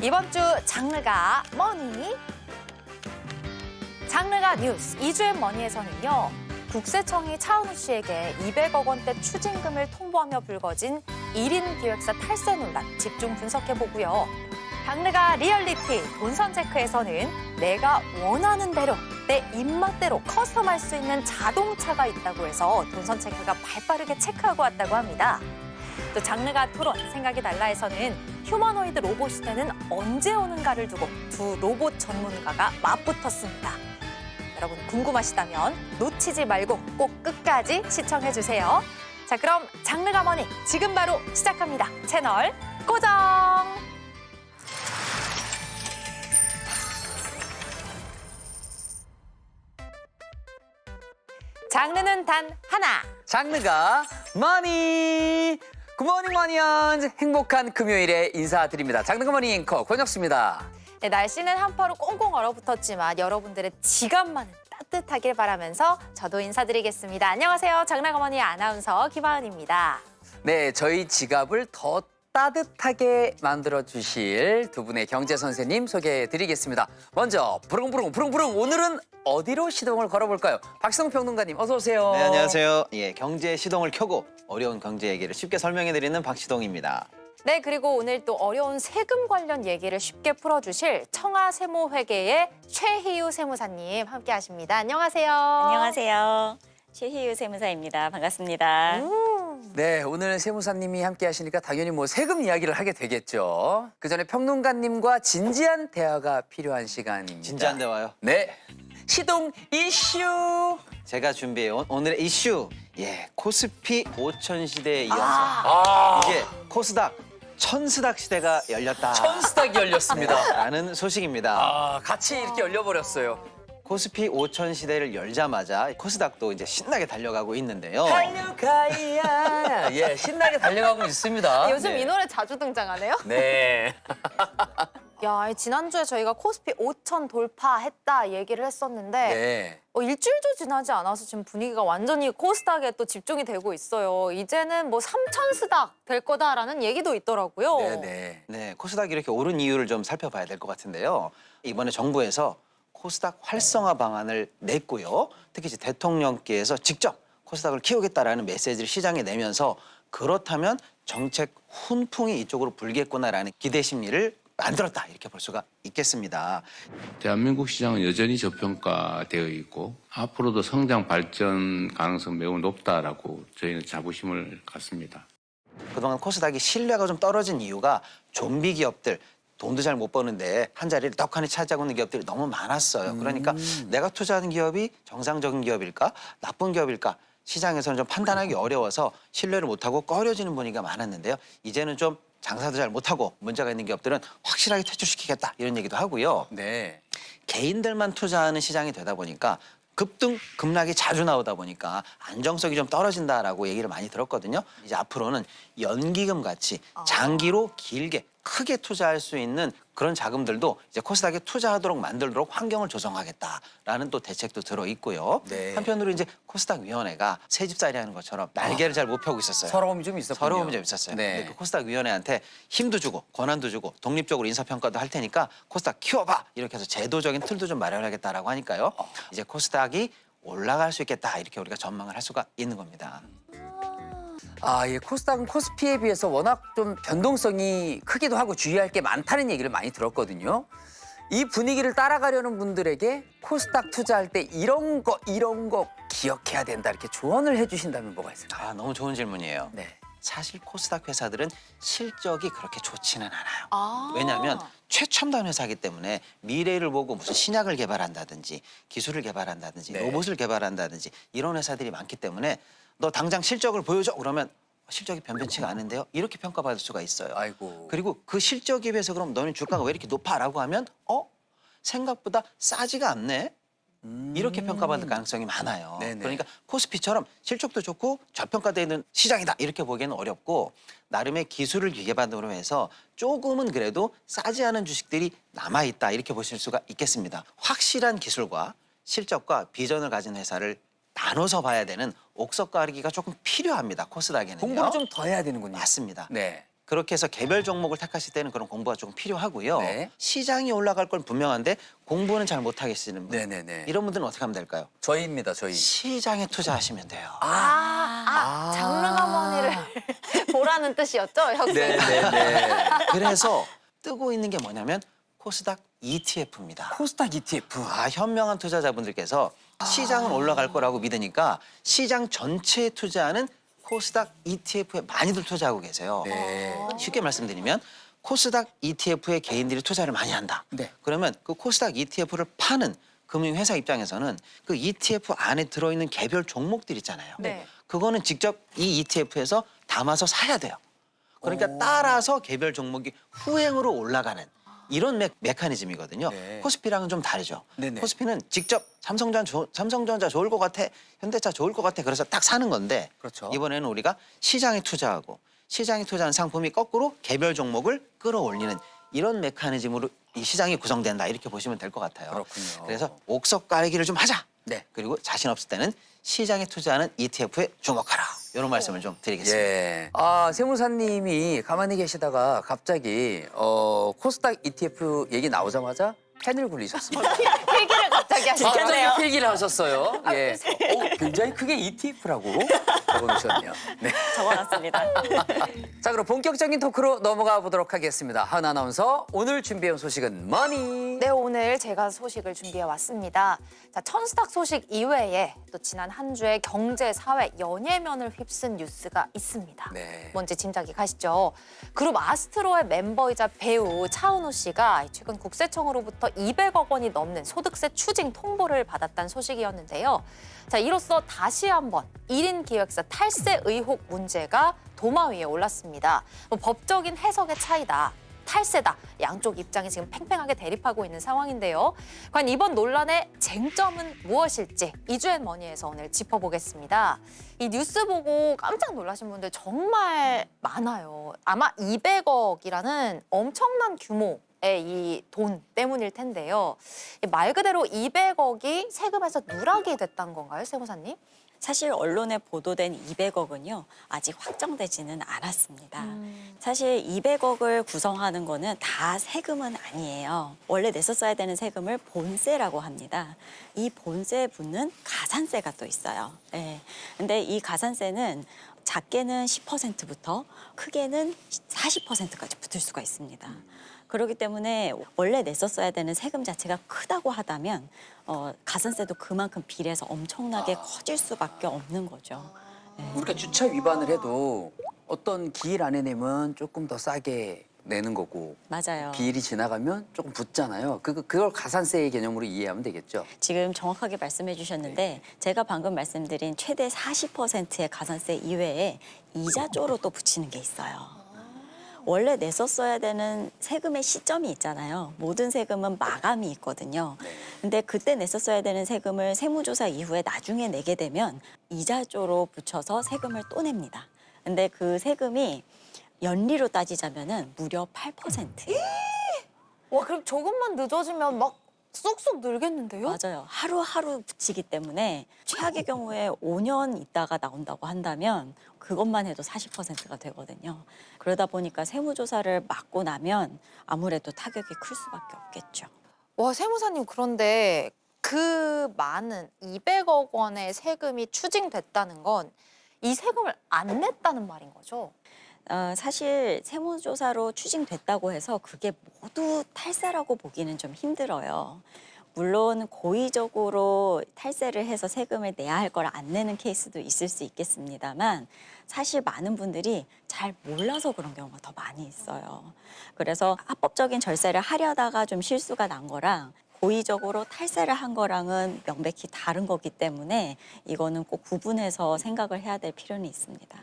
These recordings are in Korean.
이번 주 장르가 뭐니? 장르가 뉴스 2주의 머니에서는요. 국세청이 차은우 씨에게 200억 원대 추징금을 통보하며 불거진 1인 기획사 탈세 논란 집중 분석해보고요. 장르가 리얼리티 돈선 체크에서는 내가 원하는 대로 내 입맛대로 커스텀할 수 있는 자동차가 있다고 해서 돈선 체크가 발빠르게 체크하고 왔다고 합니다. 또 장르가 토론 생각이 달라에서는 휴머노이드 로봇 시대는 언제 오는가를 두고 두 로봇 전문가가 맞붙었습니다. 여러분 궁금하시다면 놓치지 말고 꼭 끝까지 시청해주세요. 자, 그럼 장르가 뭐니 지금 바로 시작합니다. 채널 고정! 장르는 단 하나. 장르가 머니. 굿모닝 머니언즈. 행복한 금요일에 인사드립니다. 장르가 머니 앵커 권혁수입니다. 네, 날씨는 한파로 꽁꽁 얼어붙었지만 여러분들의 지갑만은 따뜻하길 바라면서 저도 인사드리겠습니다. 안녕하세요. 장르가 머니 아나운서 김하은입니다. 네, 저희 지갑을 더 따뜻하게 만들어주실 두 분의 경제 선생님 소개해드리겠습니다. 먼저 부릉부릉 오늘은 어디로 시동을 걸어볼까요? 박시동 평론가님 어서 오세요. 네, 안녕하세요. 예, 경제 시동을 켜고 어려운 경제 얘기를 쉽게 설명해드리는 박시동입니다. 네, 그리고 오늘 또 어려운 세금 관련 얘기를 쉽게 풀어주실 청하세무회계의 최희유 세무사님 함께 하십니다. 안녕하세요. 안녕하세요. 최희유 세무사입니다. 반갑습니다. 네, 오늘 세무사님이 함께 하시니까 당연히 뭐 세금 이야기를 하게 되겠죠. 그 전에 평론가님과 진지한 대화가 필요한 시간입니다. 진지한 대화요. 네, 시동 이슈. 제가 준비해온 오늘의 이슈. 예, 코스피 5000 시대에 이어서 이제 코스닥 천스닥 시대가 열렸다. 천스닥이 열렸습니다. 라는 소식입니다. 같이 이렇게 열려버렸어요. 코스피 5000 시대를 열자마자 코스닥도 이제 신나게 달려가고 있는데요. 달려가야. 예, 신나게 달려가고 있습니다. 요즘 네. 이 노래 자주 등장하네요. 네. 야, 지난주에 저희가 코스피 5천 돌파했다 얘기를 했었는데 네. 일주일도 지나지 않아서 지금 분위기가 완전히 코스닥에 또 집중이 되고 있어요. 이제는 뭐 3천 스닥 될 거다라는 얘기도 있더라고요. 네. 네, 코스닥이 이렇게 오른 이유를 좀 살펴봐야 될 것 같은데요. 이번에 정부에서 코스닥 활성화 방안을 냈고요. 특히 이제 대통령께서 직접 코스닥을 키우겠다라는 메시지를 시장에 내면서 그렇다면 정책 훈풍이 이쪽으로 불겠구나라는 기대 심리를 만들었다 이렇게 볼 수가 있겠습니다. 대한민국 시장은 여전히 저평가되어 있고 앞으로도 성장 발전 가능성 매우 높다라고 저희는 자부심을 갖습니다. 그동안 코스닥이 신뢰가 좀 떨어진 이유가 좀비 기업들, 돈도 잘 못 버는데 한 자리를 떡하니 차지하고 있는 기업들이 너무 많았어요. 그러니까 내가 투자하는 기업이 정상적인 기업일까, 나쁜 기업일까 시장에서는 좀 판단하기 어려워서 신뢰를 못하고 꺼려지는 분위기가 많았는데요. 이제는 좀 장사도 잘 못하고 문제가 있는 기업들은 확실하게 퇴출시키겠다 이런 얘기도 하고요. 네. 개인들만 투자하는 시장이 되다 보니까 급등, 급락이 자주 나오다 보니까 안정성이 좀 떨어진다라고 얘기를 많이 들었거든요. 이제 앞으로는 연기금 같이 장기로 길게 크게 투자할 수 있는 그런 자금들도 이제 코스닥에 투자하도록 만들도록 환경을 조성하겠다라는 또 대책도 들어있고요. 네. 한편으로 이제 코스닥 위원회가 새집살이 하는 것처럼 날개를 잘 못 펴고 있었어요. 서러움이 좀 있었군요. 서러움이 좀 있었어요. 네. 근데 그 코스닥 위원회한테 힘도 주고 권한도 주고 독립적으로 인사평가도 할 테니까 코스닥 키워봐 이렇게 해서 제도적인 틀도 좀 마련하겠다라고 하니까요. 이제 코스닥이 올라갈 수 있겠다 이렇게 우리가 전망을 할 수가 있는 겁니다. 예, 코스닥은 코스피에 비해서 워낙 좀 변동성이 크기도 하고 주의할 게 많다는 얘기를 많이 들었거든요. 이 분위기를 따라가려는 분들에게 코스닥 투자할 때 이런 거 기억해야 된다 이렇게 조언을 해주신다면 뭐가 있을까요? 너무 좋은 질문이에요. 네. 사실 코스닥 회사들은 실적이 그렇게 좋지는 않아요. 아. 왜냐하면 최첨단 회사이기 때문에 미래를 보고 무슨 신약을 개발한다든지 기술을 개발한다든지 네. 로봇을 개발한다든지 이런 회사들이 많기 때문에 너 당장 실적을 보여줘 그러면 실적이 변변치가 않은데요. 이렇게 평가받을 수가 있어요. 아이고. 그리고 그 실적에 비해서 그럼 너는 주가가 왜 이렇게 높아? 라고 하면 생각보다 싸지가 않네. 이렇게 평가받을 가능성이 많아요. 네네. 그러니까 코스피처럼 실적도 좋고 저평가되는 시장이다 이렇게 보기에는 어렵고 나름의 기술을 기반으로 해서 조금은 그래도 싸지 않은 주식들이 남아있다 이렇게 보실 수가 있겠습니다. 확실한 기술과 실적과 비전을 가진 회사를 나눠서 봐야 되는 옥석 가리기가 조금 필요합니다. 코스닥에는요. 공부를 좀 더 해야 되는군요. 맞습니다. 네. 그렇게 해서 개별 종목을 택하실 때는 그런 공부가 조금 필요하고요. 네. 시장이 올라갈 건 분명한데 공부는 잘 못하겠으시는 분. 네네네. 이런 분들은 어떻게 하면 될까요? 저희입니다, 저희. 시장에 투자하시면 돼요. 장릉 어머니를 보라는 뜻이었죠, 혁 네네네. 그래서 뜨고 있는 게 뭐냐면 코스닥 ETF입니다. 코스닥 ETF. 현명한 투자자분들께서 시장은 올라갈 거라고 믿으니까 시장 전체에 투자하는 코스닥 ETF에 많이들 투자하고 계세요. 네. 쉽게 말씀드리면 코스닥 ETF에 개인들이 투자를 많이 한다. 네. 그러면 그 코스닥 ETF를 파는 금융회사 입장에서는 그 ETF 안에 들어있는 개별 종목들 있잖아요. 네. 그거는 직접 이 ETF에서 담아서 사야 돼요. 그러니까 따라서 개별 종목이 후행으로 올라가는 이런 메커니즘이거든요. 네. 코스피랑은 좀 다르죠. 네네. 코스피는 직접 삼성전자 좋을 것 같아, 현대차 좋을 것 같아, 그래서 딱 사는 건데 그렇죠. 이번에는 우리가 시장에 투자하고 시장에 투자한 상품이 거꾸로 개별 종목을 끌어올리는 이런 메커니즘으로 이 시장이 구성된다 이렇게 보시면 될 것 같아요. 그렇군요. 그래서 옥석 깔기를 좀 하자. 네. 그리고 자신 없을 때는 시장에 투자하는 ETF에 주목하라. 이런 말씀을 좀 드리겠습니다. 예. 세무사님이 가만히 계시다가 갑자기 코스닥 ETF 얘기 나오자마자 펜을 굴리셨습니다. 필기를 갑자기 하시죠. 갑자기 필기를 하셨어요. 예. 굉장히 크게 ETF라고 적어놓으셨네요. 네. 적어놨습니다. 자, 그럼 본격적인 토크로 넘어가 보도록 하겠습니다. 한 아나운서, 오늘 준비해온 소식은 뭐니? 네, 오늘 제가 소식을 준비해 왔습니다. 자, 천스닥 소식 이외에 또 지난 한 주의 경제, 사회, 연예면을 휩쓴 뉴스가 있습니다. 네. 뭔지 짐작이 가시죠? 그룹 아스트로의 멤버이자 배우 차은우 씨가 최근 국세청으로부터 200억 원이 넘는 소득세 추징 통보를 받았다는 소식이었는데요. 자, 이로써 다시 한번 1인 기획사 탈세 의혹 문제가 도마 위에 올랐습니다. 법적인 해석의 차이다. 탈세다. 양쪽 입장이 지금 팽팽하게 대립하고 있는 상황인데요. 과연 이번 논란의 쟁점은 무엇일지 이주앤머니에서 오늘 짚어보겠습니다. 이 뉴스 보고 깜짝 놀라신 분들 정말 많아요. 아마 200억이라는 엄청난 규모의 이 돈 때문일 텐데요. 말 그대로 200억이 세금에서 누락이 됐다는 건가요, 세무사님? 사실 언론에 보도된 200억은요 아직 확정되지는 않았습니다. 사실 200억을 구성하는 거는 다 세금은 아니에요. 원래 냈었어야 되는 세금을 본세라고 합니다. 이 본세에 붙는 가산세가 또 있어요. 네. 근데 이 가산세는 작게는 10%부터 크게는 40%까지 붙을 수가 있습니다. 그렇기 때문에 원래 냈었어야 되는 세금 자체가 크다고 하다면 가산세도 그만큼 비례해서 엄청나게 커질 수밖에 없는 거죠. 네. 우리가 주차 위반을 해도 어떤 기일 안에 내면 조금 더 싸게 내는 거고 맞아요. 기일이 지나가면 조금 붙잖아요. 그걸 가산세의 개념으로 이해하면 되겠죠. 지금 정확하게 말씀해 주셨는데 제가 방금 말씀드린 최대 40%의 가산세 이외에 이자조로 또 붙이는 게 있어요. 원래 냈었어야 되는 세금의 시점이 있잖아요. 모든 세금은 마감이 있거든요. 근데 그때 냈었어야 되는 세금을 세무조사 이후에 나중에 내게 되면 이자조로 붙여서 세금을 또 냅니다. 근데 그 세금이 연리로 따지자면은 무려 8%. 와, 그럼 조금만 늦어지면 막 쏙쏙 늘겠는데요? 맞아요. 하루하루 붙이기 때문에 최악의 경우에 5년 있다가 나온다고 한다면 그것만 해도 40%가 되거든요. 그러다 보니까 세무조사를 맡고 나면 아무래도 타격이 클 수밖에 없겠죠. 와, 세무사님, 그런데 그 많은 200억 원의 세금이 추징됐다는 건 이 세금을 안 냈다는 말인 거죠? 사실 세무조사로 추징됐다고 해서 그게 모두 탈세라고 보기는 좀 힘들어요. 물론 고의적으로 탈세를 해서 세금을 내야 할 걸 안 내는 케이스도 있을 수 있겠습니다만 사실 많은 분들이 잘 몰라서 그런 경우가 더 많이 있어요. 그래서 합법적인 절세를 하려다가 좀 실수가 난 거랑 고의적으로 탈세를 한 거랑은 명백히 다른 거기 때문에 이거는 꼭 구분해서 생각을 해야 될 필요는 있습니다.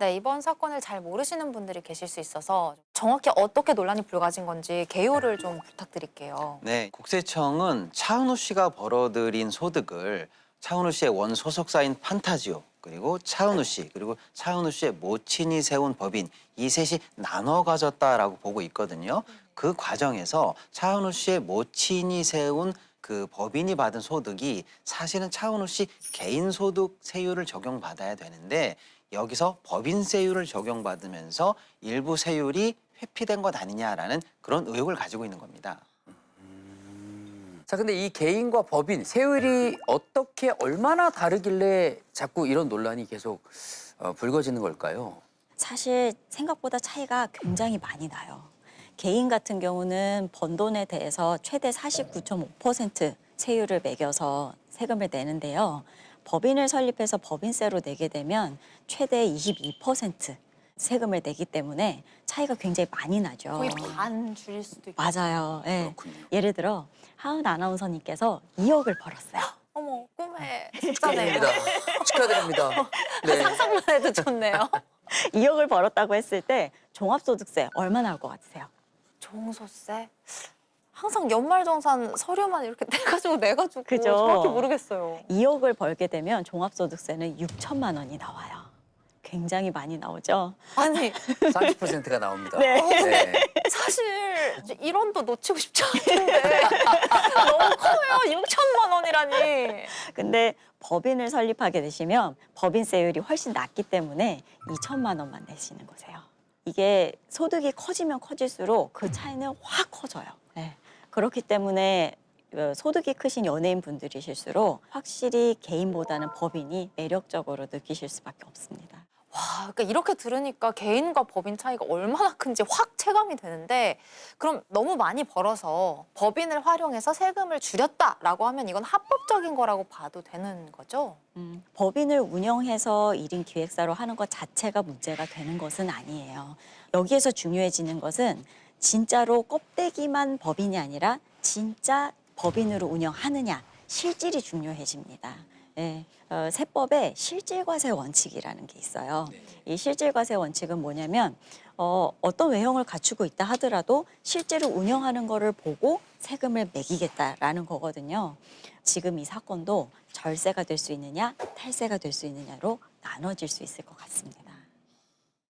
네, 이번 사건을 잘 모르시는 분들이 계실 수 있어서 정확히 어떻게 논란이 불거진 건지 개요를 좀 부탁드릴게요. 네, 국세청은 차은우 씨가 벌어들인 소득을 차은우 씨의 원 소속사인 판타지오 그리고 차은우 씨 그리고 차은우 씨의 모친이 세운 법인 이 셋이 나눠 가졌다라고 보고 있거든요. 그 과정에서 차은우 씨의 모친이 세운 그 법인이 받은 소득이 사실은 차은우 씨 개인 소득 세율을 적용받아야 되는데 여기서 법인세율을 적용받으면서 일부 세율이 회피된 것 아니냐라는 그런 의혹을 가지고 있는 겁니다. 자, 근데 이 개인과 법인 세율이 어떻게 얼마나 다르길래 자꾸 이런 논란이 계속 불거지는 걸까요? 사실 생각보다 차이가 굉장히 많이 나요. 개인 같은 경우는 번 돈에 대해서 최대 49.5% 세율을 매겨서 세금을 내는데요. 법인을 설립해서 법인세로 내게 되면 최대 22% 세금을 내기 때문에 차이가 굉장히 많이 나죠. 거의 반 줄일 수도 있고. 맞아요. 예. 그렇군요. 예를 들어 하은 아나운서님께서 2억을 벌었어요. 어머, 꿈의 숫자네요. 축하드립니다. 네. 상상만 해도 좋네요. 2억을 벌었다고 했을 때 종합소득세 얼마 나올 것 같으세요? 종소세? 항상 연말정산 서류만 이렇게 떼가지고 내가지고 그죠? 정확히 모르겠어요. 2억을 벌게 되면 종합소득세는 6천만 원이 나와요. 굉장히 많이 나오죠. 아니 30%가 나옵니다. 네. 네. 사실 1원도 놓치고 싶지 않은데 너무 커요. 6천만 원이라니. 근데 법인을 설립하게 되시면 법인세율이 훨씬 낮기 때문에 2천만 원만 내시는 거세요. 이게 소득이 커지면 커질수록 그 차이는 확 커져요. 네. 그렇기 때문에 소득이 크신 연예인 분들이실수록 확실히 개인보다는 법인이 매력적으로 느끼실 수밖에 없습니다. 와, 그러니까 이렇게 들으니까 개인과 법인 차이가 얼마나 큰지 확 체감이 되는데 그럼 너무 많이 벌어서 법인을 활용해서 세금을 줄였다라고 하면 이건 합법적인 거라고 봐도 되는 거죠? 법인을 운영해서 1인 기획사로 하는 것 자체가 문제가 되는 것은 아니에요. 여기에서 중요해지는 것은 진짜로 껍데기만 법인이 아니라 진짜 법인으로 운영하느냐, 실질이 중요해집니다. 예, 세법에 실질과세 원칙이라는 게 있어요. 이 실질과세 원칙은 뭐냐면 어떤 외형을 갖추고 있다 하더라도 실제로 운영하는 거를 보고 세금을 매기겠다라는 거거든요. 지금 이 사건도 절세가 될 수 있느냐, 탈세가 될 수 있느냐로 나눠질 수 있을 것 같습니다.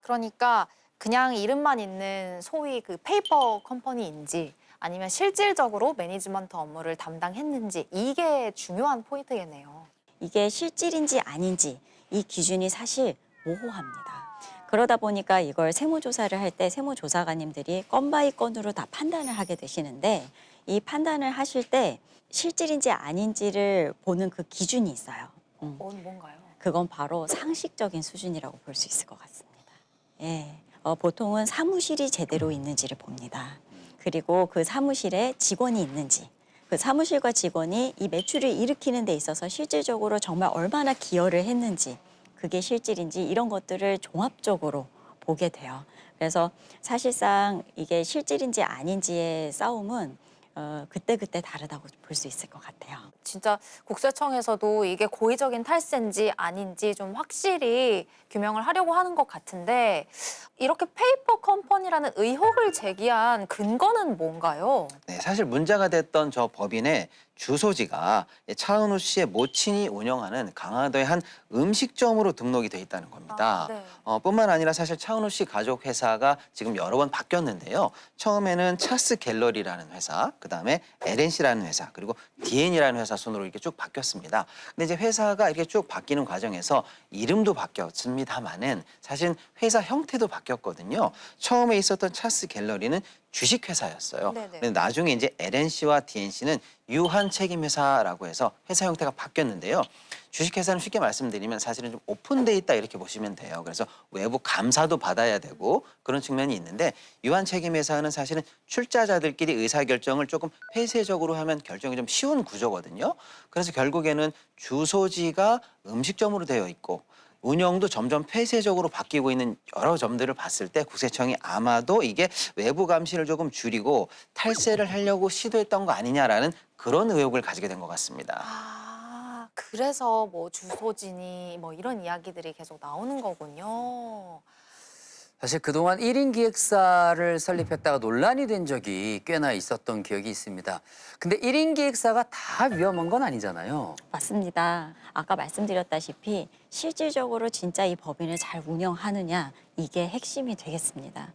그러니까 그냥 이름만 있는 소위 그 페이퍼 컴퍼니인지 아니면 실질적으로 매니지먼트 업무를 담당했는지 이게 중요한 포인트겠네요. 이게 실질인지 아닌지 이 기준이 사실 모호합니다. 그러다 보니까 이걸 세무조사를 할 때 세무조사관님들이 건 바이 건으로 다 판단을 하게 되시는데 이 판단을 하실 때 실질인지 아닌지를 보는 그 기준이 있어요. 뭔가요? 그건 바로 상식적인 수준이라고 볼 수 있을 것 같습니다. 예, 보통은 사무실이 제대로 있는지를 봅니다. 그리고 그 사무실에 직원이 있는지, 그 사무실과 직원이 이 매출을 일으키는 데 있어서 실질적으로 정말 얼마나 기여를 했는지, 그게 실질인지 이런 것들을 종합적으로 보게 돼요. 그래서 사실상 이게 실질인지 아닌지의 싸움은 그때그때 다르다고 볼 수 있을 것 같아요. 진짜 국세청에서도 이게 고의적인 탈세인지 아닌지 좀 확실히 규명을 하려고 하는 것 같은데 이렇게 페이퍼 컴퍼니라는 의혹을 제기한 근거는 뭔가요? 네, 사실 문제가 됐던 저 법인의 주소지가 차은우 씨의 모친이 운영하는 강화도의 한 음식점으로 등록이 돼 있다는 겁니다. 네. 뿐만 아니라 사실 차은우 씨 가족 회사가 지금 여러 번 바뀌었는데요. 처음에는 차스 갤러리라는 회사, 그다음에 LNC라는 회사, 그리고 DN이라는 회사 순으로 이렇게 쭉 바뀌었습니다. 근데 이제 회사가 이렇게 쭉 바뀌는 과정에서 이름도 바뀌었습니다만은 사실 회사 형태도 바뀌었거든요. 처음에 있었던 차스 갤러리는 주식회사였어요. 네네. 근데 나중에 이제 LNC와 DNC는 유한 책임회사라고 해서 회사 형태가 바뀌었는데요. 주식회사는 쉽게 말씀드리면 사실은 좀 오픈돼 있다 이렇게 보시면 돼요. 그래서 외부 감사도 받아야 되고 그런 측면이 있는데 유한 책임회사는 사실은 출자자들끼리 의사결정을 조금 폐쇄적으로 하면 결정이 좀 쉬운 구조거든요. 그래서 결국에는 주소지가 음식점으로 되어 있고 운영도 점점 폐쇄적으로 바뀌고 있는 여러 점들을 봤을 때 국세청이 아마도 이게 외부 감시를 조금 줄이고 탈세를 하려고 시도했던 거 아니냐라는 그런 의혹을 가지게 된 것 같습니다. 아, 그래서 뭐 주소지니 뭐 이런 이야기들이 계속 나오는 거군요. 사실 그동안 1인 기획사를 설립했다가 논란이 된 적이 꽤나 있었던 기억이 있습니다. 근데 1인 기획사가 다 위험한 건 아니잖아요. 맞습니다. 아까 말씀드렸다시피 실질적으로 진짜 이 법인을 잘 운영하느냐 이게 핵심이 되겠습니다.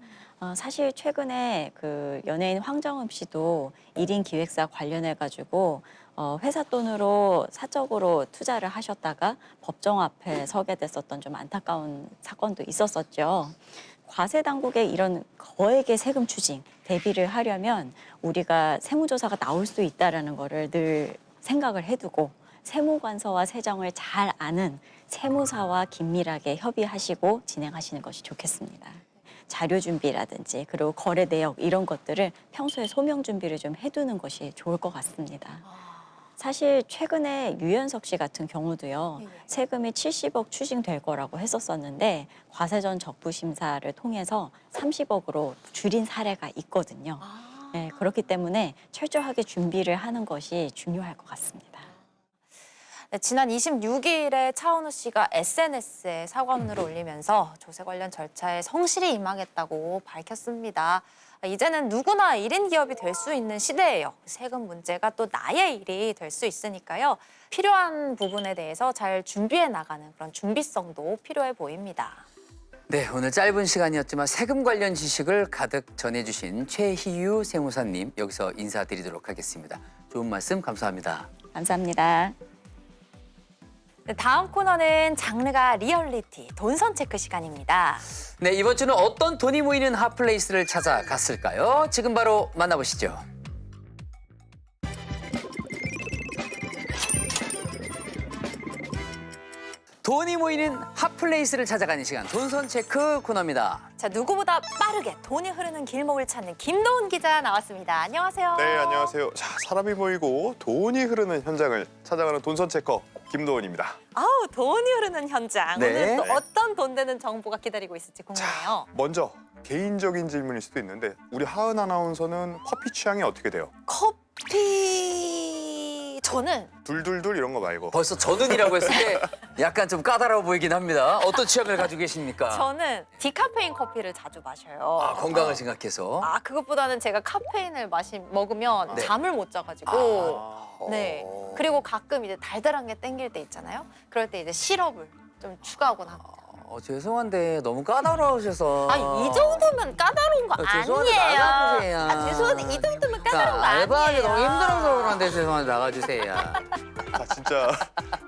사실 최근에 그 연예인 황정음 씨도 1인 기획사 관련해 가지고 회사 돈으로 사적으로 투자를 하셨다가 법정 앞에 서게 됐었던 좀 안타까운 사건도 있었었죠. 과세 당국의 이런 거액의 세금 추징 대비를 하려면 우리가 세무조사가 나올 수 있다라는 거를 늘 생각을 해두고 세무관서와 세정을 잘 아는 세무사와 긴밀하게 협의하시고 진행하시는 것이 좋겠습니다. 자료 준비라든지 그리고 거래 내역 이런 것들을 평소에 소명 준비를 좀 해두는 것이 좋을 것 같습니다. 사실 최근에 유연석 씨 같은 경우도요. 세금이 70억 추징될 거라고 했었었는데 과세전 적부심사를 통해서 30억으로 줄인 사례가 있거든요. 네, 그렇기 때문에 철저하게 준비를 하는 것이 중요할 것 같습니다. 네, 지난 26일에 차은우 씨가 SNS에 사과문을 올리면서 조세 관련 절차에 성실히 임하겠다고 밝혔습니다. 이제는 누구나 1인 기업이 될 수 있는 시대예요. 세금 문제가 또 나의 일이 될 수 있으니까요. 필요한 부분에 대해서 잘 준비해 나가는 그런 준비성도 필요해 보입니다. 네, 오늘 짧은 시간이었지만 세금 관련 지식을 가득 전해주신 최희유 세무사님 여기서 인사드리도록 하겠습니다. 좋은 말씀 감사합니다. 감사합니다. 네, 다음 코너는 장르가 리얼리티 돈선 체크 시간입니다. 네, 이번 주는 어떤 돈이 모이는 핫플레이스를 찾아갔을까요? 지금 바로 만나보시죠. 돈이 모이는 핫플레이스를 찾아가는 시간 돈선 체크 코너입니다. 자, 누구보다 빠르게 돈이 흐르는 길목을 찾는 김도훈 기자 나왔습니다. 안녕하세요. 네, 안녕하세요. 자, 사람이 모이고 돈이 흐르는 현장을 찾아가는 돈선 체커 김도훈입니다. 아우, 돈이 흐르는 현장. 네. 오늘 또 네. 어떤 돈 되는 정보가 기다리고 있을지 궁금해요. 먼저 개인적인 질문일 수도 있는데 우리 하은 아나운서는 커피 취향이 어떻게 돼요? 커피 저는 둘둘둘 이런 거 말고. 벌써 저는이라고 했을 때 약간 좀 까다로워 보이긴 합니다. 어떤 취향을 가지고 계십니까? 저는 디카페인 커피를 자주 마셔요. 아, 건강을 생각해서. 그것보다는 제가 카페인을 먹으면 네. 잠을 못 자가지고 아. 네. 그리고 가끔 이제 달달한 게 땡길 때 있잖아요. 그럴 때 이제 시럽을 좀 추가하곤 합니다. 죄송한데 너무 까다로우셔서. 이 정도면 까다로운 거 죄송한데 아니에요. 나가주세요. 죄송한데 이 정도면 까다로운 거 알바하기 아니에요. 너무 힘들어서 그런데 죄송한데 나가주세요. 아, 진짜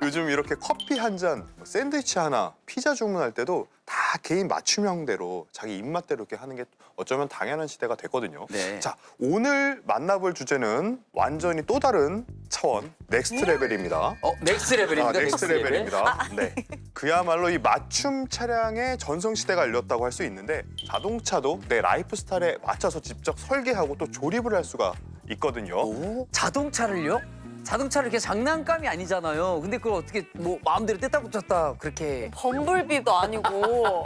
요즘 이렇게 커피 한 잔, 샌드위치 하나, 피자 주문할 때도 다 개인 맞춤형대로 자기 입맛대로 이렇게 하는 게 어쩌면 당연한 시대가 됐거든요. 네. 자, 오늘 만나볼 주제는 완전히 또 다른 차원, 넥스트 레벨입니다. 넥스트 레벨입니다. 넥스트 레벨입니다. 네. 그야말로 이 맞춤 차량의 전성시대가 열렸다고 할 수 있는데 자동차도 내 라이프 스타일에 맞춰서 직접 설계하고 또 조립을 할 수가 있거든요. 오, 자동차를요? 자동차를 이렇게 장난감이 아니잖아요. 근데 그걸 어떻게 뭐 마음대로 뗐다 붙였다 그렇게. 범블비도 아니고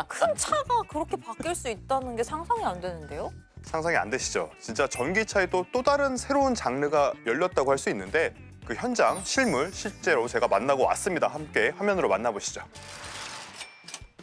큰 차가 그렇게 바뀔 수 있다는 게 상상이 안 되는데요? 상상이 안 되시죠? 진짜 전기차에 또 다른 새로운 장르가 열렸다고 할 수 있는데 그 현장, 실물, 실제로 제가 만나고 왔습니다. 함께 화면으로 만나보시죠.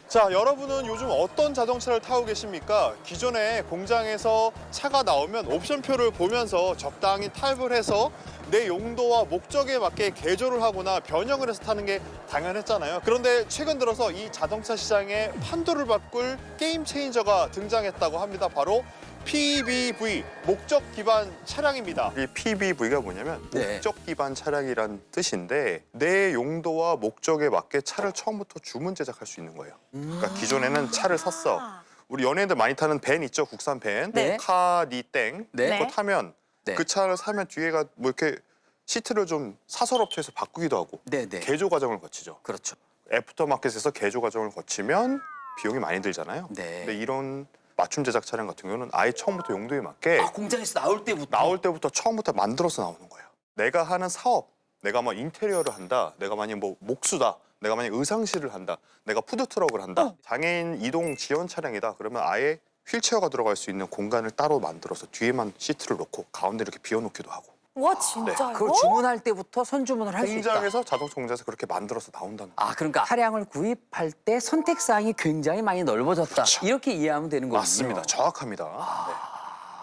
자, 여러분은 요즘 어떤 자동차를 타고 계십니까? 기존에 공장에서 차가 나오면 옵션표를 보면서 적당히 타입을 해서 내 용도와 목적에 맞게 개조를 하거나 변형을 해서 타는 게 당연했잖아요. 그런데 최근 들어서 이 자동차 시장에 판도를 바꿀 게임 체인저가 등장했다고 합니다. 바로 PBV, 목적 기반 차량입니다. 이 PBV가 뭐냐면 네. 목적 기반 차량이란 뜻인데 내 용도와 목적에 맞게 차를 처음부터 주문 제작할 수 있는 거예요. 그러니까 기존에는 차를 샀어. 우리 연예인들 많이 타는 밴 있죠, 국산 밴. 네. 카니땡. 네. 그거 타면 네. 그 차를 사면 뒤에가 뭐 이렇게 시트를 좀 사설업체에서 바꾸기도 하고 네네. 개조 과정을 거치죠. 그렇죠. 애프터마켓에서 개조 과정을 거치면 비용이 많이 들잖아요. 네. 근데 이런 맞춤 제작 차량 같은 경우는 아예 처음부터 용도에 맞게 공장에서 나올 때부터. 나올 때부터 처음부터 만들어서 나오는 거예요. 내가 하는 사업, 내가 뭐 인테리어를 한다, 내가 만약 뭐 목수다, 내가 만약 의상실을 한다, 내가 푸드트럭을 한다, 장애인 이동 지원 차량이다. 그러면 아예 휠체어가 들어갈 수 있는 공간을 따로 만들어서 뒤에만 시트를 놓고 가운데 이렇게 비워놓기도 하고 와, 진짜요? 그걸 주문할 때부터 선주문을 할 수 있다. 공장에서 자동차 공장에서 그렇게 만들어서 나온다는 거예요. 그러니까 차량을 구입할 때 선택 사항이 굉장히 많이 넓어졌다. 그렇죠. 이렇게 이해하면 되는 거군요. 맞습니다. 정확합니다. 네.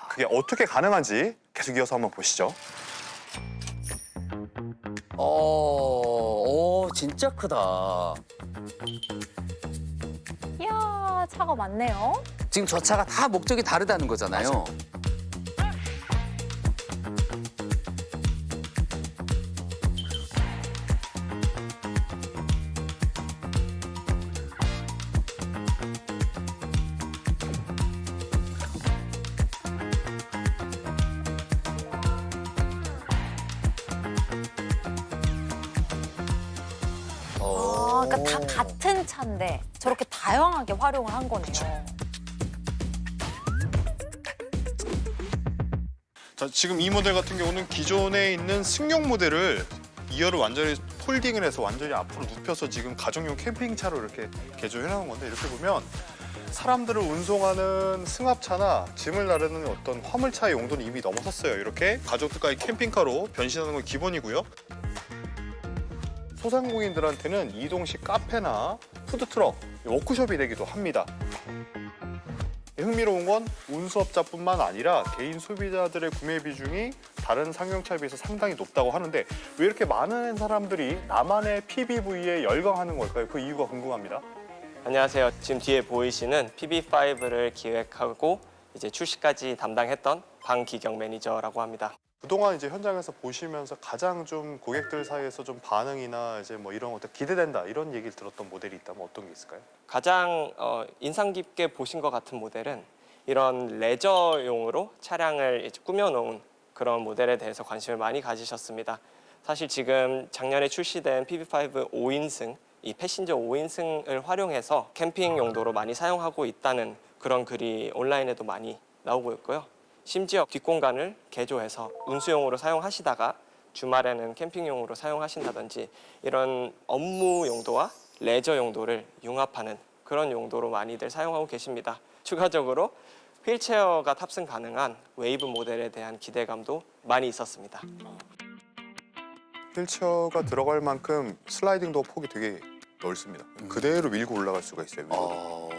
그게 어떻게 가능한지 계속 이어서 한번 보시죠. 진짜 크다. 이야, 차가 많네요. 지금 저 차가 다 목적이 다르다는 거잖아요. 그러니까 다 같은 차인데 저렇게 다양하게 활용을 한 거네요. 자, 지금 이 모델 같은 경우는 기존에 있는 승용 모델을 2열을 완전히 폴딩을 해서 완전히 앞으로 눕혀서 지금 가정용 캠핑차로 이렇게 개조해 놓은 건데, 이렇게 보면 사람들을 운송하는 승합차나 짐을 나르는 어떤 화물차의 용도는 이미 넘어섰어요. 이렇게 가족들까지 캠핑카로 변신하는 건 기본이고요. 소상공인들한테는 이동식 카페나 푸드트럭, 워크숍이 되기도 합니다. 흥미로운 건 운수업자뿐만 아니라 개인 소비자들의 구매 비중이 다른 상용차에 비해서 상당히 높다고 하는데, 왜 이렇게 많은 사람들이 나만의 PBV에 열광하는 걸까요? 그 이유가 궁금합니다. 안녕하세요. 지금 뒤에 보이시는 PB5를 기획하고 이제 출시까지 담당했던 방기경 매니저라고 합니다. 그동안 이제 현장에서 보시면서 가장 좀 고객들 사이에서 좀 반응이나 이제 뭐 이런 어떤 기대된다 이런 얘기를 들었던 모델이 있다면 어떤 게 있을까요? 가장 인상 깊게 보신 것 같은 모델은 이런 레저용으로 차량을 이제 꾸며놓은 그런 모델에 대해서 관심을 많이 가지셨습니다. 사실 지금 작년에 출시된 PB5 5인승, 이 패신저 5인승을 활용해서 캠핑 용도로 많이 사용하고 있다는 그런 글이 온라인에도 많이 나오고 있고요. 심지어 뒷공간을 개조해서 운수용으로 사용하시다가 주말에는 캠핑용으로 사용하신다든지 이런 업무 용도와 레저 용도를 융합하는 그런 용도로 많이들 사용하고 계십니다. 추가적으로 휠체어가 탑승 가능한 웨이브 모델에 대한 기대감도 많이 있었습니다. 휠체어가 들어갈 만큼 슬라이딩 도어 폭이 되게 넓습니다. 그대로 밀고 올라갈 수가 있어요. 위로.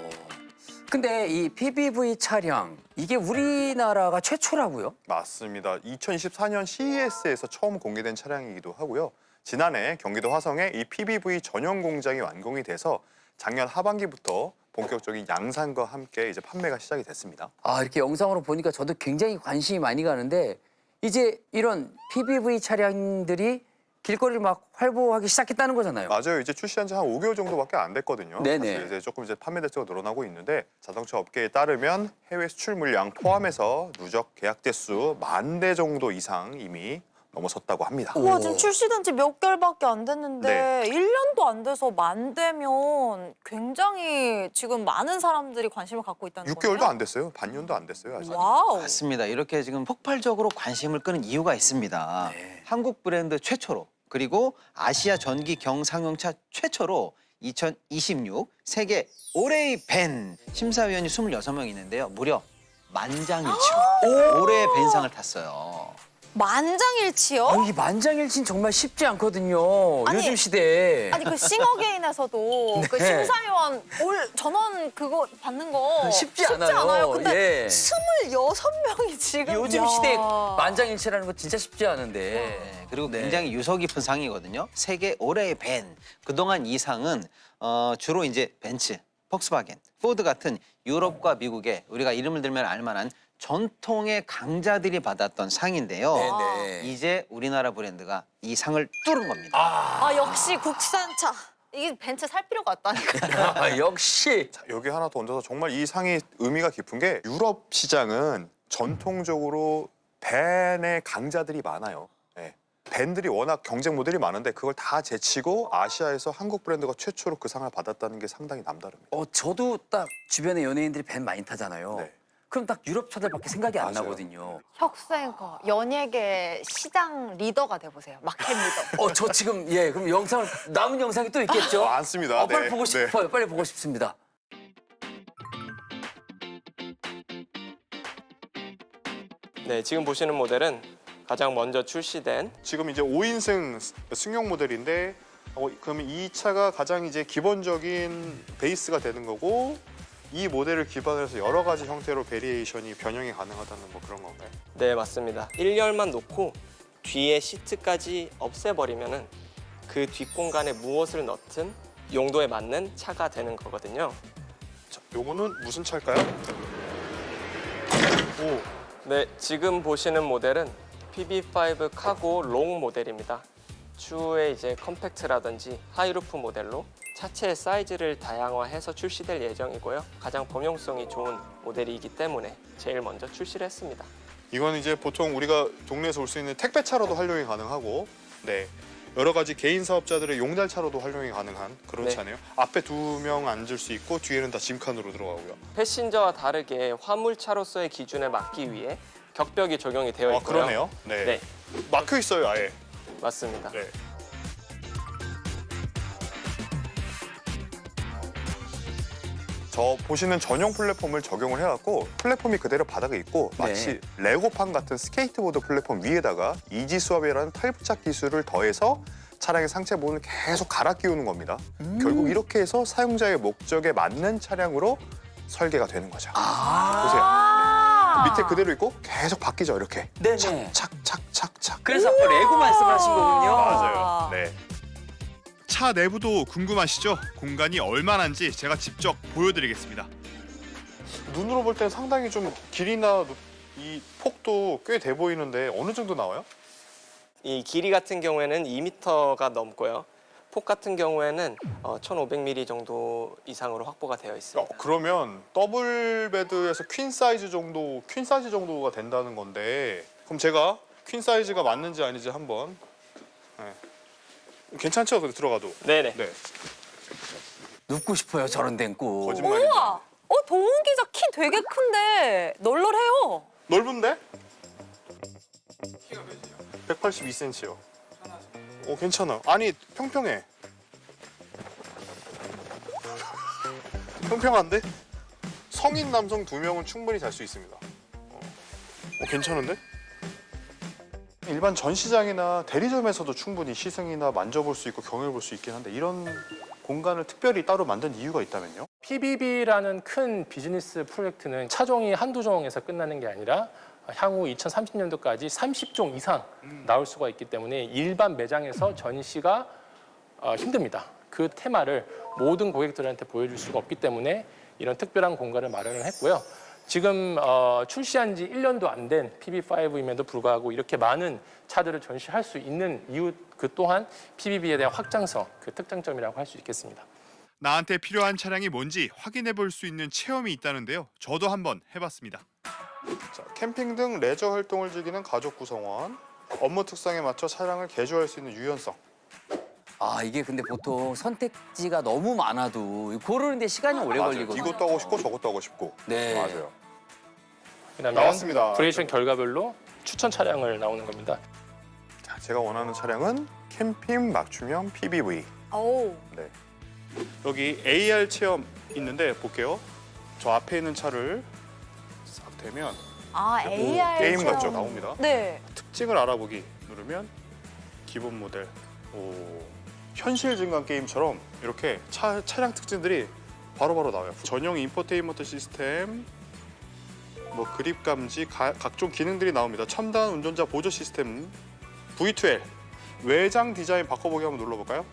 근데 이 PBV 차량 이게 우리나라가 최초라고요? 맞습니다. 2024년 CES에서 처음 공개된 차량이기도 하고요. 지난해 경기도 화성에 이 PBV 전용 공장이 완공이 돼서 작년 하반기부터 본격적인 양산과 함께 이제 판매가 시작이 됐습니다. 아, 이렇게 영상으로 보니까 저도 굉장히 관심이 많이 가는데 이제 이런 PBV 차량들이 길거리를 막 활보하기 시작했다는 거잖아요. 맞아요. 이제 출시한 지 한 5개월 정도밖에 안 됐거든요. 네네. 사실 이제 조금 이제 판매 대수가 늘어나고 있는데, 자동차 업계에 따르면 해외 수출 물량 포함해서 누적 계약 대수 10,000대 정도 이상 이미 넘어섰다고 합니다. 우와, 지금 출시된 지 몇 개월밖에 안 됐는데 네. 1년도 안 돼서 10,000대면 굉장히 지금 많은 사람들이 관심을 갖고 있다는 거예요? 6개월도 안 됐어요. 반년도 안 됐어요. 아직. 와우. 맞습니다. 이렇게 지금 폭발적으로 관심을 끄는 이유가 있습니다. 한국 브랜드 최초로, 그리고 아시아 전기 경상용차 최초로 2026 세계 올해의 밴 심사위원이 26명 있는데요. 무려 만장일치로 올해의 밴상을 탔어요. 만장일치요? 이 만장일치는 정말 쉽지 않거든요. 아니, 요즘 시대에. 아니 그 싱어게인에서도 그 심사위원 올 전원 그거 받는 거 쉽지 않아요. 않아요. 근데 예. 26명이 지금 요즘 야. 시대에 만장일치라는 거 진짜 쉽지 않은데. 네, 그리고 네. 굉장히 유서 깊은 상이거든요. 세계 올해의 밴. 그동안 이 상은 주로 이제 벤츠, 폭스바겐, 포드 같은 유럽과 미국의 우리가 이름을 들면 알만한 전통의 강자들이 받았던 상인데요. 네네. 이제 우리나라 브랜드가 이 상을 뚫은 겁니다. 아 역시 국산차. 이게 벤츠 살 필요가 없다니까. 아, 역시. 자, 여기 하나 더 얹어서 정말 이 상이 의미가 깊은 게, 유럽 시장은 전통적으로 밴의 강자들이 많아요. 네. 밴들이 워낙 경쟁 모델이 많은데 그걸 다 제치고 아시아에서 한국 브랜드가 최초로 그 상을 받았다는 게 상당히 남다릅니다. 저도 딱 주변에 연예인들이 밴 많이 타잖아요. 네. 그럼 딱 유럽 차들밖에 생각이 안 맞아요. 나거든요. 혁수앵커 연예계 시장 리더가 돼보세요. 마켓 리더. 저 지금 그럼 영상을 남은 영상이 또 있겠죠? 많습니다. 빨리 네. 보고 네. 싶어요. 빨리 보고 싶습니다. 네, 지금 보시는 모델은 가장 먼저 출시된 지금 이제 5인승 승용 모델인데, 그러면 이 차가 가장 이제 기본적인 베이스가 되는 거고, 이 모델을 기반으로 해서 여러 가지 형태로 베리에이션이 변형이 가능하다는 뭐 그런 건가요? 네, 맞습니다. 1열만 놓고 뒤에 시트까지 없애버리면은 그 뒷공간에 무엇을 넣든 용도에 맞는 차가 되는 거거든요. 자, 요거는 무슨 차일까요? 오, 네, 지금 보시는 모델은 PB5 카고 롱 모델입니다. 추후에 이제 컴팩트라든지 하이루프 모델로 차체의 사이즈를 다양화해서 출시될 예정이고요. 가장 범용성이 좋은 모델이기 때문에 제일 먼저 출시를 했습니다. 이건 이제 보통 우리가 동네에서 올 수 있는 택배차로도 활용이 가능하고, 네, 여러 가지 개인 사업자들의 용달차로도 활용이 가능한 그런 네. 차네요. 앞에 2명 앉을 수 있고 뒤에는 다 짐칸으로 들어가고요. 패신저와 다르게 화물차로서의 기준에 맞기 위해 격벽이 적용이 되어 있고요. 그러네요. 네. 네, 막혀 있어요, 아예. 맞습니다. 네. 저 보시는 전용 플랫폼을 적용을 해갖고 플랫폼이 그대로 바닥에 있고 마치 레고판 같은 스케이트보드 플랫폼 위에다가 이지 수압이라는 탈부착 기술을 더해서 차량의 상체 부분을 계속 갈아 끼우는 겁니다. 결국 이렇게 해서 사용자의 목적에 맞는 차량으로 설계가 되는 거죠. 보세요. 밑에 그대로 있고 계속 바뀌죠, 이렇게. 네네. 착착착착. 그래서 아까 레고 말씀하신 거군요. 맞아요. 네. 차 내부도 궁금하시죠? 공간이 얼마나인지 제가 직접 보여드리겠습니다. 눈으로 볼 땐 상당히 좀 길이나 이 폭도 꽤 돼 보이는데 어느 정도 나와요? 이 길이 같은 경우에는 2m가 넘고요. 폭 같은 경우에는 1,500mm 정도 이상으로 확보가 되어 있습니다. 그러면 더블 베드에서 퀸 사이즈 정도가 된다는 건데 그럼 제가 퀸 사이즈가 맞는지 아닌지 한번. 네. 괜찮죠? 들어가도. 네네. 네. 눕고 싶어요, 저런 데는 꼭. 거짓말이죠. 우와! 도훈 기자 키 되게 큰데 널널해요. 넓은데? 키가 몇이요? 182cm요. 괜찮아. 아니, 평평해. 평평한데? 성인 남성 2명은 충분히 잘 수 있습니다. 괜찮은데? 일반 전시장이나 대리점에서도 충분히 시승이나 만져볼 수 있고 경험해볼 수 있긴 한데 이런 공간을 특별히 따로 만든 이유가 있다면요? PBB라는 큰 비즈니스 프로젝트는 차종이 한두 종에서 끝나는 게 아니라 향후 2030년도까지 30종 이상 나올 수가 있기 때문에 일반 매장에서 전시가 힘듭니다. 그 테마를 모든 고객들한테 보여줄 수가 없기 때문에 이런 특별한 공간을 마련을 했고요. 지금 출시한 지 1년도 안 된 PB5임에도 불구하고 이렇게 많은 차들을 전시할 수 있는 이유 그 또한 PBB에 대한 확장성, 그 특장점이라고 할 수 있겠습니다. 나한테 필요한 차량이 뭔지 확인해 볼 수 있는 체험이 있다는데요. 저도 한번 해봤습니다. 자, 캠핑 등 레저 활동을 즐기는 가족 구성원, 업무 특성에 맞춰 차량을 개조할 수 있는 유연성. 이게 근데 보통 선택지가 너무 많아도 고르는데 시간이 오래 걸리거든요. 이것도 하고 싶고 저것도 하고 싶고. 네. 맞아요. 그다음에 나왔습니다. 브레이션 결과별로 추천 차량을 나오는 겁니다. 자, 제가 원하는 차량은 캠핑 맞춤형 PBV. 오. 네. 여기 AR 체험 있는데 볼게요. 저 앞에 있는 차를 싹 대면 AR 게임 체험. 같죠? 나옵니다. 네. 특징을 알아보기 누르면 기본 모델. 현실 증강 게임처럼 이렇게 차량 특징들이 바로바로 나와요. 전용 인포테인먼트 시스템, 그립 감지, 각종 기능들이 나옵니다. 첨단 운전자 보조 시스템, V2L, 외장 디자인 바꿔보기 한번 눌러볼까요?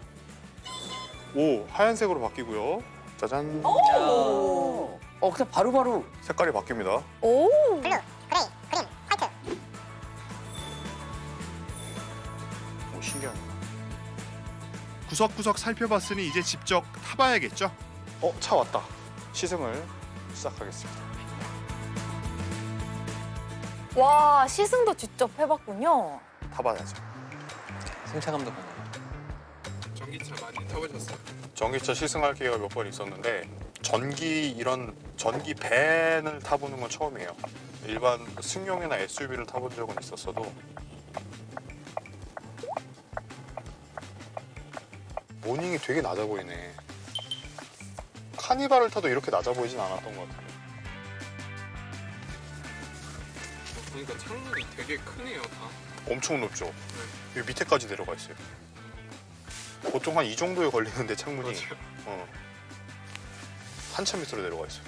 하얀색으로 바뀌고요. 짜잔. 그냥 바로바로. 색깔이 바뀝니다. 오. 신기하네. 구석구석 살펴봤으니 이제 직접 타봐야겠죠? 차 왔다. 시승을 시작하겠습니다. 와, 시승도 직접 해봤군요. 타봐야죠. 승차감도 보고. 전기차 많이 타보셨어요? 전기차 시승할 기회가 몇 번 있었는데 이런 전기 밴을 타보는 건 처음이에요. 일반 승용이나 SUV를 타본 적은 있었어도 모닝이 되게 낮아 보이네. 카니발을 타도 이렇게 낮아 보이진 않았던 것 같아요. 보니까 창문이 되게 크네요, 다. 엄청 높죠? 여기 밑에까지 내려가 있어요. 보통 한 이 정도에 걸리는데 창문이 한참 밑으로 내려가 있어요.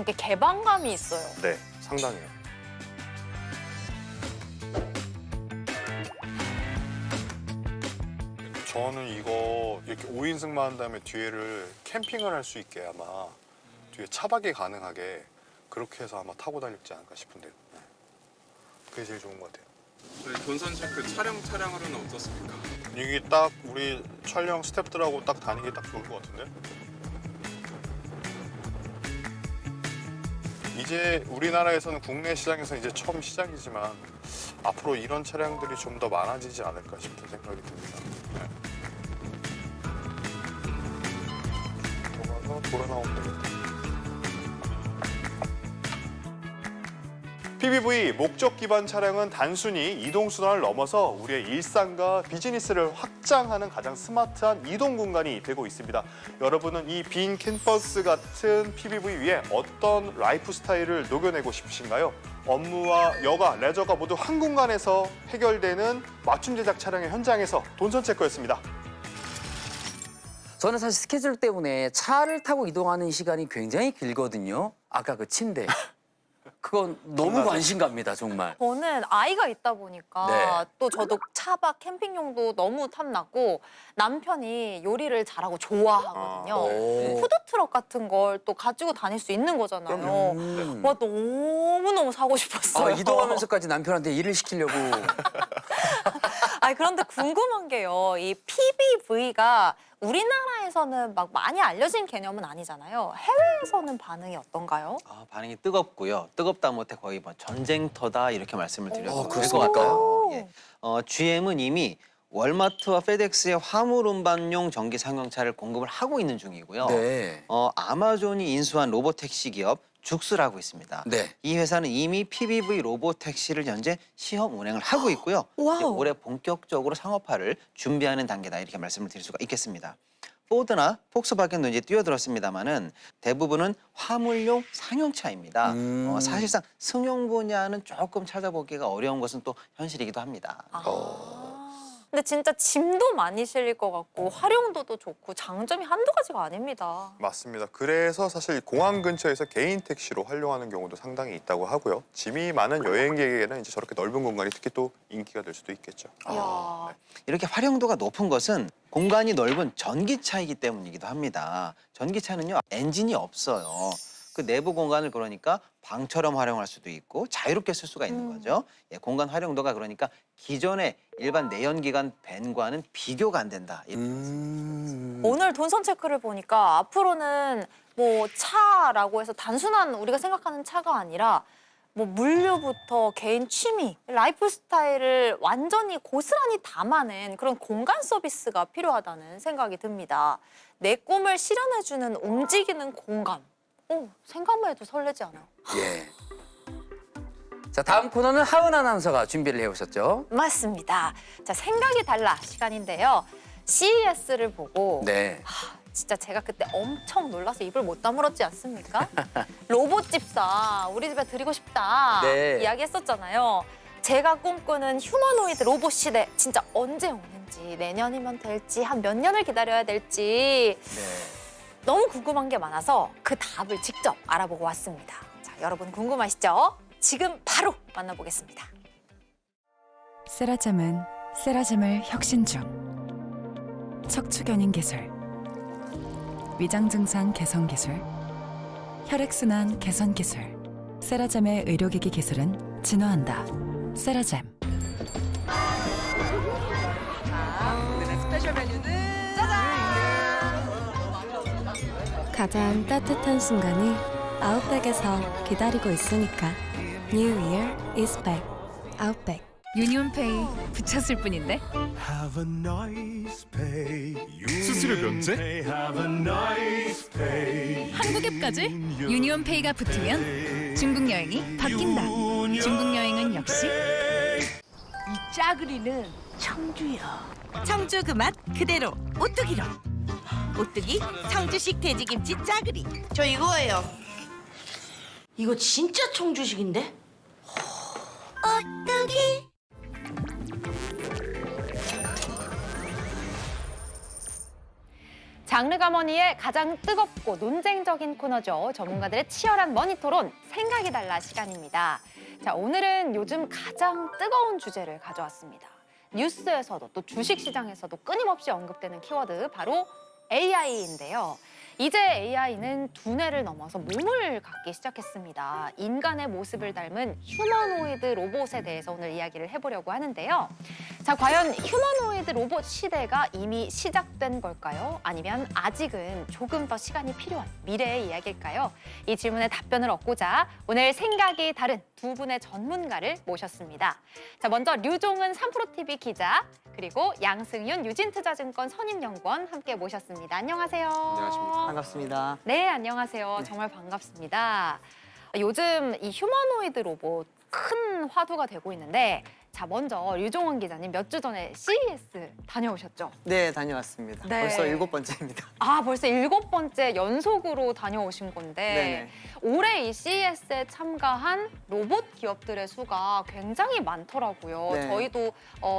이게 개방감이 있어요. 네, 상당해요. 저는 이거 이렇게 5인승만 한 다음에 뒤에를 캠핑을 할 수 있게 아마 뒤에 차박이 가능하게 그렇게 해서 아마 타고 다닐지 않을까 싶은데요. 네. 그게 제일 좋은 것 같아요. 저희 돈선체크 차량으로는 어떻습니까? 이게 딱 우리 촬영 스태프들하고 딱 다니기 딱 좋을 것 같은데? 이제 우리나라에서는 국내 시장에서 이제 처음 시작이지만 앞으로 이런 차량들이 좀 더 많아지지 않을까 싶은 생각이 듭니다. 돌아 나오면 되겠다. PBV 목적 기반 차량은 단순히 이동 수단을 넘어서 우리의 일상과 비즈니스를 확장하는 가장 스마트한 이동 공간이 되고 있습니다. 여러분은 이 빈 캠퍼스 같은 PBV 위에 어떤 라이프 스타일을 녹여내고 싶으신가요? 업무와 여가, 레저가 모두 한 공간에서 해결되는 맞춤 제작 차량의 현장에서 돈선 체크였습니다. 저는 사실 스케줄 때문에 차를 타고 이동하는 시간이 굉장히 길거든요. 아까 그 침대. 그건 너무 관심 갑니다, 정말. 저는 아이가 있다 보니까 네. 또 저도 차박 캠핑용도 너무 탐나고 남편이 요리를 잘하고 좋아하거든요. 오. 푸드트럭 같은 걸 또 가지고 다닐 수 있는 거잖아요. 와, 너무너무 사고 싶었어요. 이동하면서까지 남편한테 일을 시키려고. 아니, 그런데 궁금한 게요. 이 PBV가 우리나라에서는 막 많이 알려진 개념은 아니잖아요. 해외에서는 반응이 어떤가요? 반응이 뜨겁고요. 뜨겁다 못해 거의 뭐 전쟁터다 이렇게 말씀을 드려도 될 것 그렇습니까? 같아요. 예. GM은 이미 월마트와 페덱스의 화물 운반용 전기 상용차를 공급을 하고 있는 중이고요. 네. 아마존이 인수한 로보택시 기업 죽스라고 있습니다. 네. 이 회사는 이미 PBV 로보택시를 현재 시험 운행을 하고 있고요. 이제 올해 본격적으로 상업화를 준비하는 단계다 이렇게 말씀을 드릴 수가 있겠습니다. 포드나 폭스바겐도 이제 뛰어들었습니다만은 대부분은 화물용 상용차입니다. 사실상 승용 분야는 조금 찾아보기가 어려운 것은 또 현실이기도 합니다. 근데 진짜 짐도 많이 실릴 것 같고 활용도도 좋고 장점이 한두 가지가 아닙니다. 맞습니다. 그래서 사실 공항 근처에서 개인 택시로 활용하는 경우도 상당히 있다고 하고요. 짐이 많은 여행객에게는 이제 저렇게 넓은 공간이 특히 또 인기가 될 수도 있겠죠. 이야. 이렇게 활용도가 높은 것은 공간이 넓은 전기차이기 때문이기도 합니다. 전기차는요, 엔진이 없어요. 그 내부 공간을 그러니까 방처럼 활용할 수도 있고 자유롭게 쓸 수가 있는 거죠. 예, 공간 활용도가 그러니까 기존의 일반 내연기관 밴과는 비교가 안 된다. 오늘 돈선 체크를 보니까 앞으로는 뭐 차라고 해서 단순한 우리가 생각하는 차가 아니라 뭐 물류부터 개인 취미, 라이프 스타일을 완전히 고스란히 담아낸 그런 공간 서비스가 필요하다는 생각이 듭니다. 내 꿈을 실현해주는 움직이는 공간. 생각만 해도 설레지 않아요? 예. 자, 다음 코너는 하은 아나운서가 준비를 해오셨죠? 맞습니다. 자, 생각이 달라 시간인데요. CES를 보고 네. 진짜 제가 그때 엄청 놀라서 입을 못 다물었지 않습니까? 로봇 집사 우리 집에 드리고 싶다 네. 이야기했었잖아요. 제가 꿈꾸는 휴머노이드 로봇 시대 진짜 언제 오는지 내년이면 될지 한 몇 년을 기다려야 될지 너무 궁금한 게 많아서 그 답을 직접 알아보고 왔습니다. 자, 여러분 궁금하시죠? 지금 바로 만나보겠습니다. 세라젬은 세라젬을 혁신 중. 척추 견인 기술, 위장 증상 개선 기술, 혈액순환 개선 기술. 세라젬의 의료기기 기술은 진화한다. 세라젬. 오늘의 스페셜 메뉴는 가장 따뜻한 순간을 아웃백에서 기다리고 있으니까 New Year is back. 아웃백. 유니온페이 붙였을 뿐인데. 수수료 면제? 한국앱까지 유니온페이가 붙으면 중국 여행이 바뀐다. 중국 여행은 역시 이 짜그리는 청주야. 청주 그 맛 그대로 오뚜기로. 오뚜기 청주식 돼지김치 짜그리. 저 이거예요. 이거 진짜 청주식인데? 오뚜기. 장르가 머니의 가장 뜨겁고 논쟁적인 코너죠. 전문가들의 치열한 머니 토론, 생각이 달라 시간입니다. 자, 오늘은 요즘 가장 뜨거운 주제를 가져왔습니다. 뉴스에서도 또 주식시장에서도 끊임없이 언급되는 키워드, 바로 AI인데요. 이제 AI는 두뇌를 넘어서 몸을 갖기 시작했습니다. 인간의 모습을 닮은 휴머노이드 로봇에 대해서 오늘 이야기를 해보려고 하는데요. 자, 과연 휴머노이드 로봇 시대가 이미 시작된 걸까요? 아니면 아직은 조금 더 시간이 필요한 미래의 이야기일까요? 이 질문에 답변을 얻고자 오늘 생각이 다른 두 분의 전문가를 모셨습니다. 자, 먼저 류종은 3프로TV 기자, 그리고 양승윤 유진투자증권 선임연구원 함께 모셨습니다. 안녕하세요. 안녕하십니까. 반갑습니다. 네, 안녕하세요. 정말 반갑습니다. 요즘 이 휴머노이드 로봇 큰 화두가 되고 있는데, 자, 먼저 류종원 기자님 몇 주 전에 CES 다녀오셨죠? 네, 다녀왔습니다. 네. 벌써 7번째입니다. 아, 벌써 7번째 연속으로 다녀오신 건데, 네네. 올해 이 CES에 참가한 로봇 기업들의 수가 굉장히 많더라고요. 네. 저희도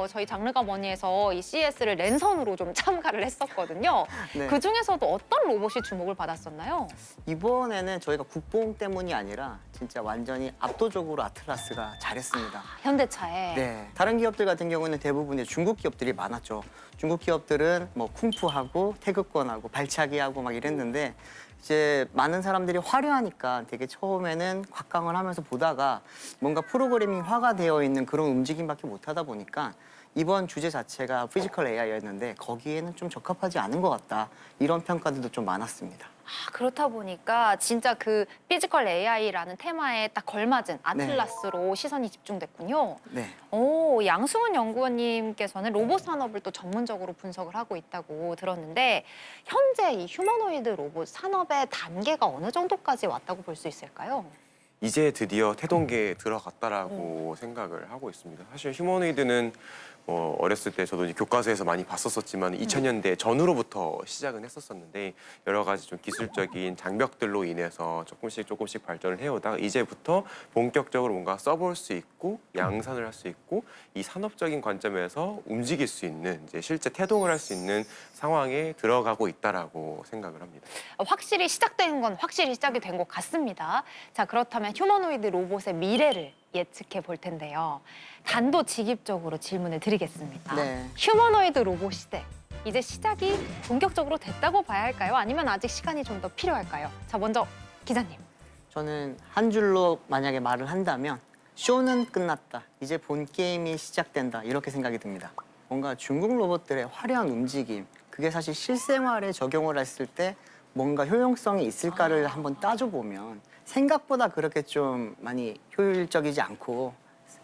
저희 장르가 뭐니에서 이 CES를 랜선으로 좀 참가를 했었거든요. 네. 그 중에서도 어떤 로봇이 주목을 받았었나요? 이번에는 저희가 국뽕 때문이 아니라 진짜 완전히 압도적으로 아틀라스가 잘했습니다. 현대차에. 네. 다른 기업들 같은 경우는 대부분 중국 기업들이 많았죠. 중국 기업들은 뭐 쿵푸하고 태극권하고 발차기하고 막 이랬는데, 이제 많은 사람들이 화려하니까 되게 처음에는 곽강을 하면서 보다가 뭔가 프로그래밍화가 되어 있는 그런 움직임밖에 못 하다 보니까 이번 주제 자체가 피지컬 AI였는데 거기에는 좀 적합하지 않은 것 같다. 이런 평가들도 좀 많았습니다. 아, 그렇다 보니까 진짜 그 피지컬 AI라는 테마에 딱 걸맞은 아틀라스로 시선이 집중됐군요. 네. 오, 양승훈 연구원님께서는 로봇 산업을 또 전문적으로 분석을 하고 있다고 들었는데, 현재 이 휴머노이드 로봇 산업의 단계가 어느 정도까지 왔다고 볼 수 있을까요? 이제 드디어 태동계에 들어갔다라고 생각을 하고 있습니다. 사실 휴머노이드는 어렸을 때 저도 이제 교과서에서 많이 봤었지만 2000년대 전후로부터 시작은 했었었는데, 여러 가지 좀 기술적인 장벽들로 인해서 조금씩 발전을 해오다가 이제부터 본격적으로 뭔가 써볼 수 있고 양산을 할 수 있고 이 산업적인 관점에서 움직일 수 있는, 이제 실제 태동을 할 수 있는 상황에 들어가고 있다라고 생각을 합니다. 확실히 시작된 건 확실히 시작이 된 것 같습니다. 자, 그렇다면 휴머노이드 로봇의 미래를 예측해 볼 텐데요. 단도직입적으로 질문을 드리겠습니다. 네. 휴머노이드 로봇 시대, 이제 시작이 본격적으로 됐다고 봐야 할까요? 아니면 아직 시간이 좀 더 필요할까요? 자, 먼저 기자님. 저는 한 줄로 만약에 말을 한다면 쇼는 끝났다. 이제 본 게임이 시작된다. 이렇게 생각이 듭니다. 뭔가 중국 로봇들의 화려한 움직임, 그게 사실 실생활에 적용을 했을 때 뭔가 효용성이 있을까를 한번 따져보면 생각보다 그렇게 좀 많이 효율적이지 않고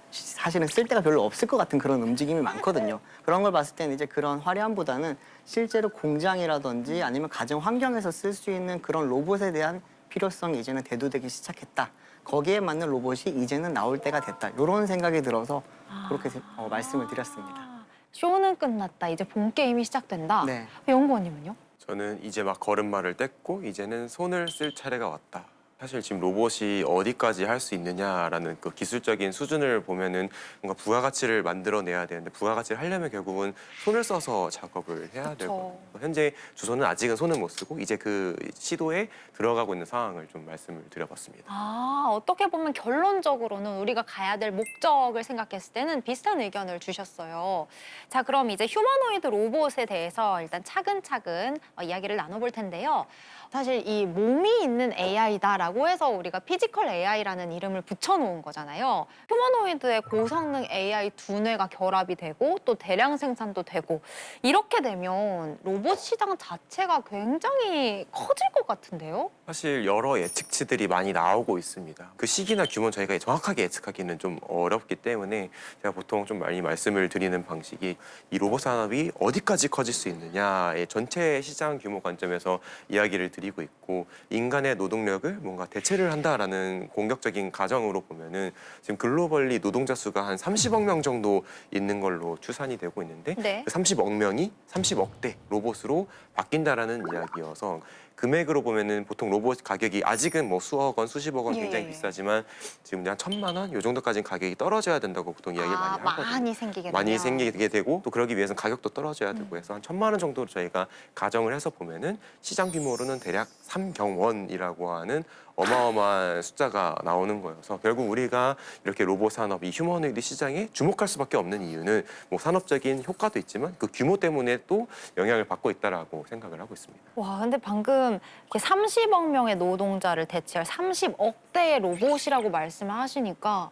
사실은 쓸데가 별로 없을 것 같은 그런 움직임이 많거든요. 그런 걸 봤을 때는 이제 그런 화려함보다는 실제로 공장이라든지 아니면 가정 환경에서 쓸 수 있는 그런 로봇에 대한 필요성이 이제는 대두되기 시작했다. 거기에 맞는 로봇이 이제는 나올 때가 됐다. 이런 생각이 들어서 그렇게 말씀을 드렸습니다. 쇼는 끝났다. 이제 본 게임이 시작된다. 네. 연구원님은요? 저는 이제 막 걸음마를 뗐고 이제는 손을 쓸 차례가 왔다. 사실 지금 로봇이 어디까지 할 수 있느냐라는 그 기술적인 수준을 보면은 뭔가 부가가치를 만들어내야 되는데, 부가가치를 하려면 결국은 손을 써서 작업을 해야 되고, 현재 주소는 아직은 손을 못 쓰고 이제 그 시도에 들어가고 있는 상황을 좀 말씀을 드려봤습니다. 아, 어떻게 보면 결론적으로는 우리가 가야 될 목적을 생각했을 때는 비슷한 의견을 주셨어요. 자, 그럼 이제 휴머노이드 로봇에 대해서 일단 차근차근 이야기를 나눠볼 텐데요. 사실 이 몸이 있는 AI다라고 해서 우리가 피지컬 AI라는 이름을 붙여놓은 거잖아요. 휴머노이드의 고성능 AI 두뇌가 결합이 되고 또 대량 생산도 되고, 이렇게 되면 로봇 시장 자체가 굉장히 커질 것 같은데요? 사실 여러 예측치들이 많이 나오고 있습니다. 그 시기나 규모는 저희가 정확하게 예측하기는 좀 어렵기 때문에 제가 보통 좀 많이 말씀을 드리는 방식이, 이 로봇 산업이 어디까지 커질 수 있느냐의 전체 시장 규모 관점에서 이야기를 드리고 있고, 인간의 노동력을 뭔가 대체를 한다라는 공격적인 가정으로 보면은 지금 글로벌리 노동자 수가 한 30억 명 정도 있는 걸로 추산이 되고 있는데, 네. 그 30억 명이 30억대 로봇으로 바뀐다라는 이야기여서, 금액으로 보면은 보통 로봇 가격이 아직은 뭐 수억 원, 수십억 원 굉장히 비싸지만 지금 한 1,000만 원 요 정도까지는 가격이 떨어져야 된다고 보통 이야기를 많이 하거든요. 많이 생기게 많이 생기게 되고, 또 그러기 위해서는 가격도 떨어져야 되고 해서 한 1,000만 원 정도로 저희가 가정을 해서 보면은 시장 규모로는 대략 3경원이라고 하는 어마어마한 숫자가 나오는 거여서 결국 우리가 이렇게 로봇 산업, 이 휴머노이드 시장에 주목할 수밖에 없는 이유는 뭐 산업적인 효과도 있지만 그 규모 때문에 또 영향을 받고 있다라고 생각을 하고 있습니다. 와, 근데 방금 이렇게 30억 명의 노동자를 대체할 30억 대의 로봇이라고 말씀을 하시니까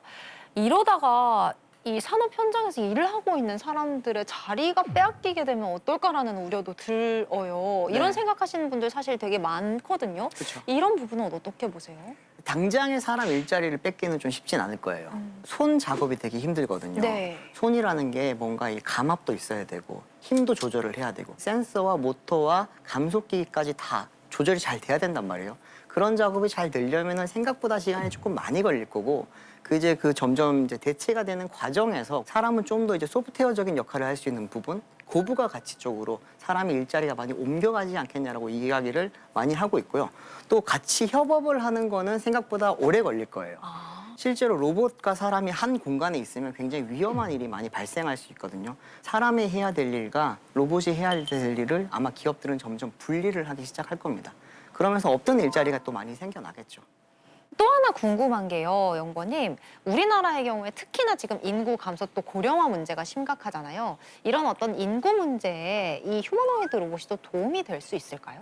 이러다가 이 산업 현장에서 일을 하고 있는 사람들의 자리가 빼앗기게 되면 어떨까라는 우려도 들어요. 이런 네. 생각하시는 분들 사실 되게 많거든요. 그쵸. 이런 부분은 어떻게 보세요? 당장의 사람 일자리를 뺏기는 좀 쉽진 않을 거예요. 손 작업이 되게 힘들거든요. 네. 손이라는 게 뭔가 이 감압도 있어야 되고 힘도 조절을 해야 되고 센서와 모터와 감속기까지 다 조절이 잘 돼야 된단 말이에요. 그런 작업이 잘 되려면 생각보다 시간이 조금 많이 걸릴 거고 그 점점 이제 대체가 되는 과정에서 사람은 좀 더 이제 소프트웨어적인 역할을 할 수 있는 부분, 고부가 가치 쪽으로 사람의 일자리가 많이 옮겨가지 않겠냐라고 이야기를 많이 하고 있고요. 또 같이 협업을 하는 거는 생각보다 오래 걸릴 거예요. 실제로 로봇과 사람이 한 공간에 있으면 굉장히 위험한 일이 많이 발생할 수 있거든요. 사람이 해야 될 일과 로봇이 해야 될 일을 아마 기업들은 점점 분리를 하기 시작할 겁니다. 그러면서 없던 일자리가 또 많이 생겨나겠죠. 또 하나 궁금한 게요, 연구원님. 우리나라의 경우에 특히나 지금 인구 감소 또 고령화 문제가 심각하잖아요. 이런 어떤 인구 문제에 이 휴머노이드 로봇이 또 도움이 될 수 있을까요?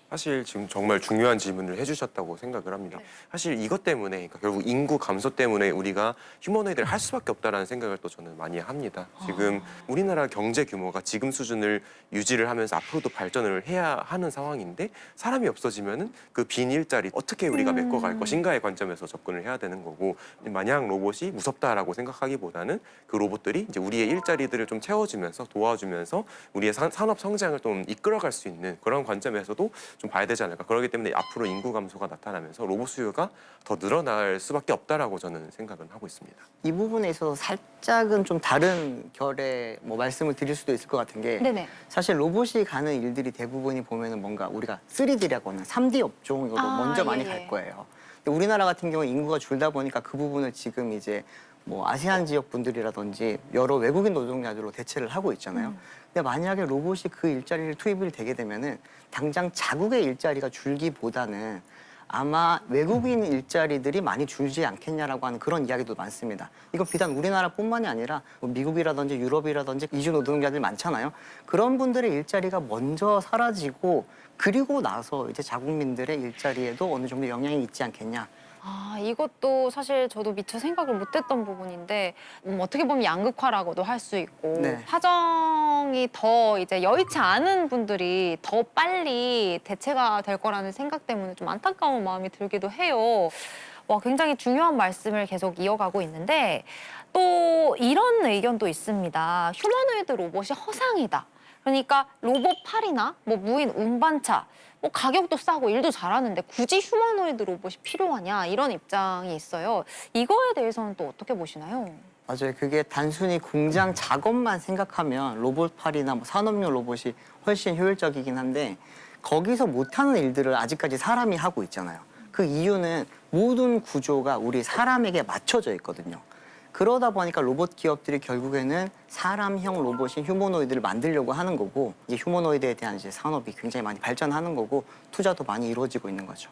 사실 지금 정말 중요한 질문을 해주셨다고 생각을 합니다. 사실 이것 때문에, 그러니까 결국 인구 감소 때문에 우리가 휴머노이드를 할 수밖에 없다라는 생각을 또 저는 많이 합니다. 지금 우리나라 경제 규모가 지금 수준을 유지를 하면서 앞으로도 발전을 해야 하는 상황인데 사람이 없어지면은 그 빈 일자리 어떻게 우리가 메꿔갈 것인가의 관점에서 접근을 해야 되는 거고, 마냥 로봇이 무섭다라고 생각하기보다는 그 로봇들이 이제 우리의 일자리들을 좀 채워주면서 도와주면서 우리의 산업 성장을 좀 이끌어갈 수 있는 그런 관점에서도 좀 봐야 되지 않을까. 그렇기 때문에 앞으로 인구 감소가 나타나면서 로봇 수요가 더 늘어날 수밖에 없다라고 저는 생각은 하고 있습니다. 이 부분에 있어서 살짝은 좀 다른 결의 말씀을 드릴 수도 있을 것 같은 게 네네. 사실 로봇이 가는 일들이 대부분이 보면은 뭔가 우리가 3D라고 하는 3D 업종으로 먼저 많이 갈 거예요. 근데 우리나라 같은 경우 인구가 줄다 보니까 그 부분을 지금 이제 아세안 지역 분들이라든지 여러 외국인 노동자들로 대체를 하고 있잖아요. 근데 만약에 로봇이 그 일자리를 투입이 되게 되면은 당장 자국의 일자리가 줄기보다는 아마 외국인 일자리들이 많이 줄지 않겠냐라고 하는 그런 이야기도 많습니다. 이건 비단 우리나라뿐만이 아니라 미국이라든지 유럽이라든지 이주 노동자들 많잖아요. 그런 분들의 일자리가 먼저 사라지고 그리고 나서 이제 자국민들의 일자리에도 어느 정도 영향이 있지 않겠냐. 이것도 사실 저도 미처 생각을 못했던 부분인데 어떻게 보면 양극화라고도 할 수 있고 네. 사정이 더 이제 여의치 않은 분들이 더 빨리 대체가 될 거라는 생각 때문에 좀 안타까운 마음이 들기도 해요. 와, 굉장히 중요한 말씀을 계속 이어가고 있는데 또 이런 의견도 있습니다. 휴머노이드 로봇이 허상이다. 그러니까 로봇 팔이나 무인 운반차 가격도 싸고 일도 잘하는데 굳이 휴머노이드 로봇이 필요하냐 이런 입장이 있어요. 이거에 대해서는 또 어떻게 보시나요? 맞아요. 그게 단순히 공장 작업만 생각하면 로봇팔이나 산업용 로봇이 훨씬 효율적이긴 한데 거기서 못하는 일들을 아직까지 사람이 하고 있잖아요. 그 이유는 모든 구조가 우리 사람에게 맞춰져 있거든요. 그러다 보니까 로봇 기업들이 결국에는 사람형 로봇인 휴머노이드를 만들려고 하는 거고 이제 휴머노이드에 대한 이제 산업이 굉장히 많이 발전하는 거고 투자도 많이 이루어지고 있는 거죠.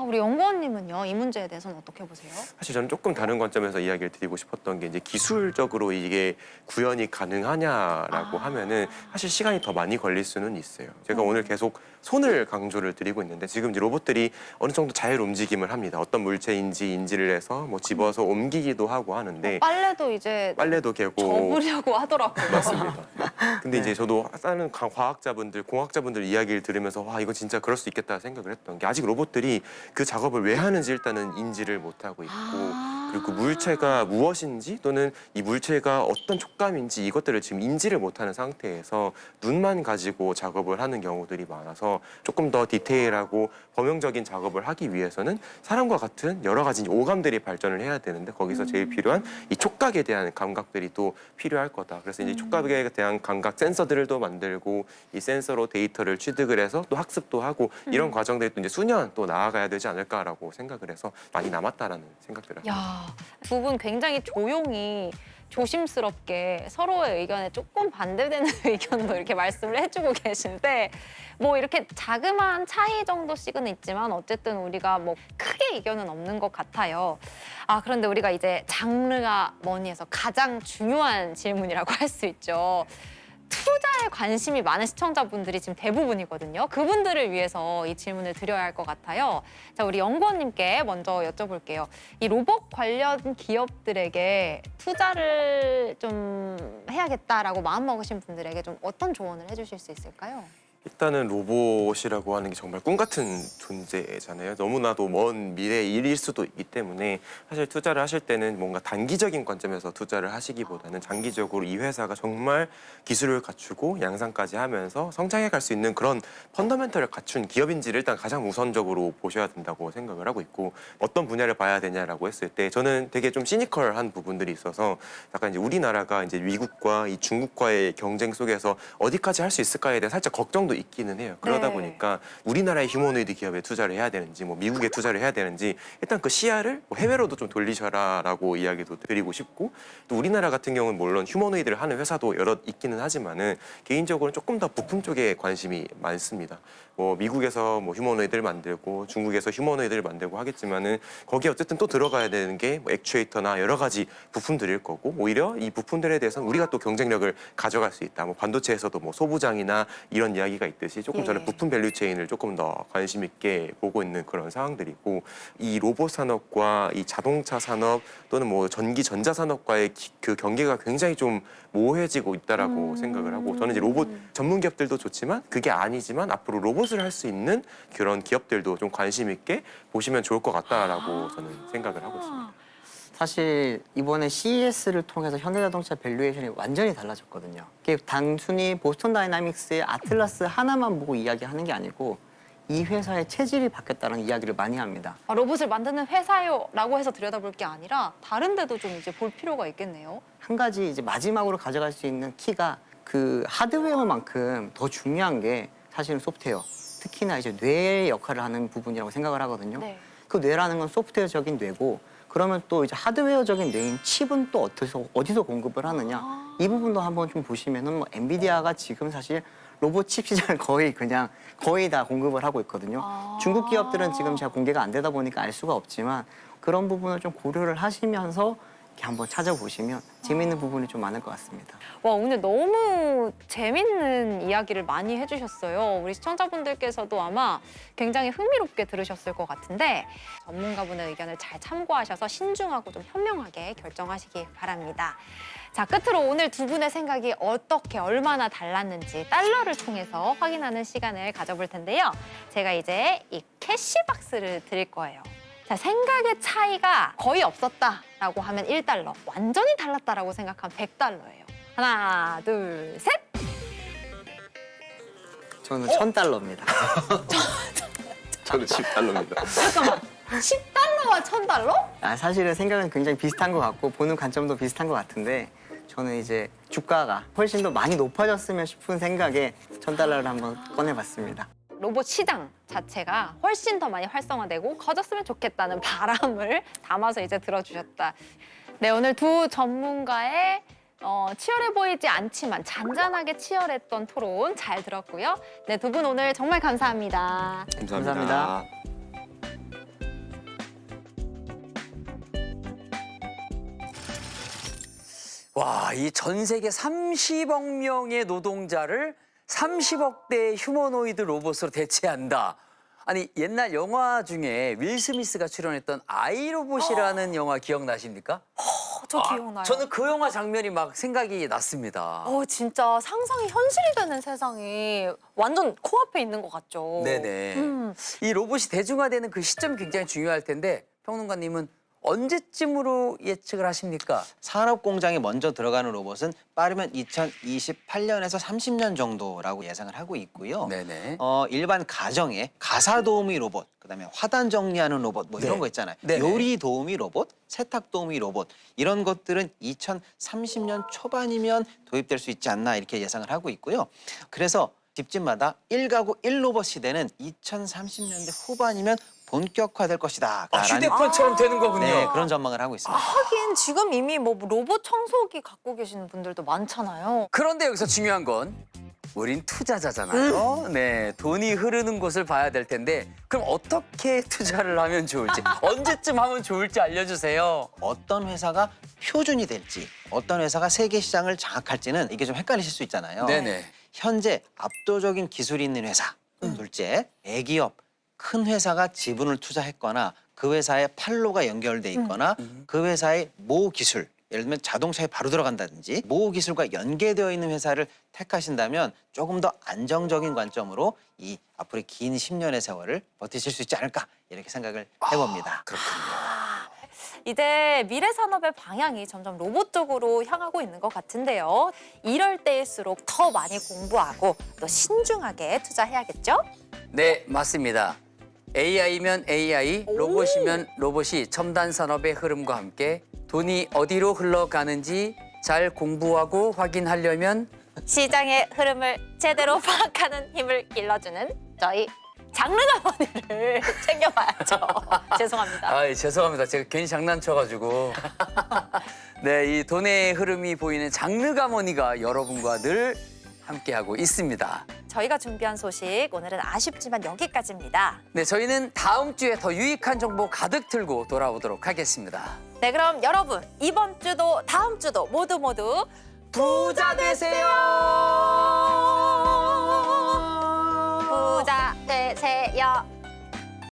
우리 연구원님은요, 이 문제에 대해서는 어떻게 보세요? 사실 저는 조금 다른 관점에서 이야기를 드리고 싶었던 게 이제 기술적으로 이게 구현이 가능하냐라고 하면은 사실 시간이 더 많이 걸릴 수는 있어요. 제가 오늘 계속 손을 강조를 드리고 있는데 지금 이제 로봇들이 어느 정도 자율 움직임을 합니다. 어떤 물체인지 인지를 해서 집어서 옮기기도 하고 하는데 빨래도 이제 빨래도 개고 접으려고 하더라고요. 맞습니다. 근데 이제 저도 다른 과학자분들, 공학자분들 이야기를 들으면서 와 이거 진짜 그럴 수 있겠다 생각을 했던 게 아직 로봇들이 그 작업을 왜 하는지 일단은 인지를 못하고 있고 그리고 그 물체가 무엇인지 또는 이 물체가 어떤 촉감인지 이것들을 지금 인지를 못하는 상태에서 눈만 가지고 작업을 하는 경우들이 많아서 조금 더 디테일하고 범용적인 작업을 하기 위해서는 사람과 같은 여러 가지 오감들이 발전을 해야 되는데 거기서 제일 필요한 이 촉각에 대한 감각들이 또 필요할 거다. 그래서 이제 촉각에 대한 감각 센서들을 또 만들고 이 센서로 데이터를 취득을 해서 또 학습도 하고 이런 과정들이 또 이제 수년 또 나아가야 되지 않을까라고 생각을 해서 많이 남았다라는 생각들을 합니다. 두 분 굉장히 조용히 조심스럽게 서로의 의견에 조금 반대되는 의견도 이렇게 말씀을 해주고 계신데 뭐 이렇게 자그마한 차이 정도씩은 있지만 어쨌든 우리가 뭐 크게 의견은 없는 것 같아요. 그런데 우리가 이제 장르가 뭐니 해서 가장 중요한 질문이라고 할 수 있죠. 투자에 관심이 많은 시청자분들이 지금 대부분이거든요. 그분들을 위해서 이 질문을 드려야 할 것 같아요. 자, 우리 연구원님께 먼저 여쭤볼게요. 이 로봇 관련 기업들에게 투자를 좀 해야겠다라고 마음먹으신 분들에게 좀 어떤 조언을 해주실 수 있을까요? 일단은 로봇이라고 하는 게 정말 꿈 같은 존재잖아요. 너무나도 먼 미래의 일일 수도 있기 때문에 사실 투자를 하실 때는 뭔가 단기적인 관점에서 투자를 하시기보다는 장기적으로 이 회사가 정말 기술을 갖추고 양산까지 하면서 성장해 갈 수 있는 그런 펀더멘털을 갖춘 기업인지를 일단 가장 우선적으로 보셔야 된다고 생각을 하고 있고, 어떤 분야를 봐야 되냐라고 했을 때 저는 되게 좀 시니컬한 부분들이 있어서 약간 이제 우리나라가 이제 미국과 이 중국과의 경쟁 속에서 어디까지 할 수 있을까에 대해 살짝 걱정도 있기는 해요. 그러다 네. 보니까 우리나라의 휴머노이드 기업에 투자를 해야 되는지 뭐 미국에 투자를 해야 되는지 일단 그 시야를 뭐 해외로도 좀 돌리셔라라고 이야기도 드리고 싶고, 또 우리나라 같은 경우는 물론 휴머노이드를 하는 회사도 여러 있기는 하지만은 개인적으로는 조금 더 부품 쪽에 관심이 많습니다. 뭐 미국에서 뭐 휴머노이드를 만들고 중국에서 휴머노이드를 만들고 하겠지만은 거기에 어쨌든 또 들어가야 되는 게 뭐 액추에이터나 여러 가지 부품들일 거고, 오히려 이 부품들에 대해서는 우리가 또 경쟁력을 가져갈 수 있다. 뭐 반도체에서도 뭐 소부장이나 이런 이야기가 있듯이 조금 저는 부품 밸류 체인을 조금 더 관심 있게 보고 있는 그런 상황들이고, 이 로봇 산업과 이 자동차 산업 또는 뭐 전기 전자 산업과의 그 경계가 굉장히 좀 모호해지고 있다라고 생각을 하고, 저는 이제 로봇 전문 기업들도 좋지만 그게 아니지만 앞으로 로봇을 할 수 있는 그런 기업들도 좀 관심 있게 보시면 좋을 것 같다라고 저는 생각을 하고 있습니다. 사실 이번에 CES를 통해서 현대자동차 밸류에이션이 완전히 달라졌거든요. 이게 단순히 보스턴 다이나믹스의 아틀라스 하나만 보고 이야기하는 게 아니고 이 회사의 체질이 바뀌었다는 이야기를 많이 합니다. 로봇을 만드는 회사요라고 해서 들여다볼 게 아니라 다른 데도 좀 이제 볼 필요가 있겠네요. 한 가지 이제 마지막으로 가져갈 수 있는 키가 그 하드웨어만큼 더 중요한 게 사실은 소프트웨어. 특히나 이제 뇌의 역할을 하는 부분이라고 생각을 하거든요. 네. 그 뇌라는 건 소프트웨어적인 뇌고, 그러면 또 이제 하드웨어적인 뇌인 칩은 또 어디서 공급을 하느냐, 이 부분도 한번 좀 보시면은 뭐 엔비디아가 지금 사실 로봇 칩 시장을 거의 다 공급을 하고 있거든요. 중국 기업들은 지금 제가 공개가 안 되다 보니까 알 수가 없지만 그런 부분을 좀 고려를 하시면서 이렇게 한번 찾아보시면 재밌는 부분이 좀 많을 것 같습니다. 와, 오늘 너무 재밌는 이야기를 많이 해주셨어요. 우리 시청자분들께서도 아마 굉장히 흥미롭게 들으셨을 것 같은데 전문가분의 의견을 잘 참고하셔서 신중하고 좀 현명하게 결정하시기 바랍니다. 자, 끝으로 오늘 두 분의 생각이 어떻게 얼마나 달랐는지 달러를 통해서 확인하는 시간을 가져볼 텐데요. 제가 이제 이 캐시박스를 드릴 거예요. 자, 생각의 차이가 거의 없었다라고 하면 1달러, 완전히 달랐다라고 생각하면 100달러예요. 하나, 둘, 셋! 저는 1000달러입니다. 저는 10달러입니다. 잠깐만, 10달러와 1000달러? 사실은 생각은 굉장히 비슷한 것 같고 보는 관점도 비슷한 것 같은데 저는 이제 주가가 훨씬 더 많이 높아졌으면 싶은 생각에 1000달러를 한번 꺼내봤습니다. 로봇 시장 자체가 훨씬 더 많이 활성화되고 커졌으면 좋겠다는 바람을 담아서 이제 들어주셨다. 네, 오늘 두 전문가의 치열해 보이지 않지만 잔잔하게 치열했던 토론 잘 들었고요. 네, 두 분 오늘 정말 감사합니다. 감사합니다. 와, 이 전 세계 30억 명의 노동자를 30억 대의 휴머노이드 로봇으로 대체한다. 아니, 옛날 영화 중에 윌 스미스가 출연했던 아이로봇이라는 영화 기억나십니까? 저 기억나요. 저는 그 영화 장면이 막 생각이 났습니다. 진짜 상상이 현실이 되는 세상이 완전 코앞에 있는 것 같죠. 네네. 이 로봇이 대중화되는 그 시점이 굉장히 중요할 텐데 평론가님은 언제쯤으로 예측을 하십니까? 산업 공장에 먼저 들어가는 로봇은 빠르면 2028년에서 30년 정도라고 예상을 하고 있고요. 네네. 일반 가정에 가사 도우미 로봇, 그다음에 화단 정리하는 로봇 뭐 이런 거 있잖아요. 네네. 요리 도우미 로봇, 세탁 도우미 로봇 이런 것들은 2030년 초반이면 도입될 수 있지 않나 이렇게 예상을 하고 있고요. 그래서 집집마다 1가구 1로봇 시대는 2030년대 후반이면 본격화될 것이다. 휴대폰처럼 되는 거군요. 네, 그런 전망을 하고 있습니다. 하긴 지금 이미 뭐 로봇 청소기 갖고 계시는 분들도 많잖아요. 그런데 여기서 중요한 건 우린 투자자잖아요. 네, 돈이 흐르는 곳을 봐야 될 텐데 그럼 어떻게 투자를 하면 좋을지, 언제쯤 하면 좋을지 알려주세요. 어떤 회사가 표준이 될지, 어떤 회사가 세계 시장을 장악할지는 이게 좀 헷갈리실 수 있잖아요. 네네. 현재 압도적인 기술이 있는 회사, 둘째, 대기업, 큰 회사가 지분을 투자했거나 그 회사의 판로가 연결돼 있거나 그 회사의 모 기술, 예를 들면 자동차에 바로 들어간다든지 모 기술과 연계되어 있는 회사를 택하신다면 조금 더 안정적인 관점으로 이 앞으로의 긴 10년의 세월을 버티실 수 있지 않을까 이렇게 생각을 해봅니다. 이제 미래 산업의 방향이 점점 로봇 쪽으로 향하고 있는 것 같은데요. 이럴 때일수록 더 많이 공부하고 또 신중하게 투자해야겠죠? 네, 맞습니다. AI면 AI, 로봇이면 로봇이 첨단 산업의 흐름과 함께 돈이 어디로 흘러가는지 잘 공부하고 확인하려면 시장의 흐름을 제대로 파악하는 힘을 길러주는 저희 장르가머니를 챙겨봐야죠. 죄송합니다. 아, 죄송합니다. 제가 괜히 장난쳐가지고. 네, 이 돈의 흐름이 보이는 장르가머니가 여러분과 늘 함께하고 있습니다. 저희가 준비한 소식 오늘은 아쉽지만 여기까지입니다. 네, 저희는 다음 주에 더 유익한 정보 가득 들고 돌아오도록 하겠습니다. 네, 그럼 여러분 이번 주도 다음 주도 모두 부자 되세요. 부자 되세요.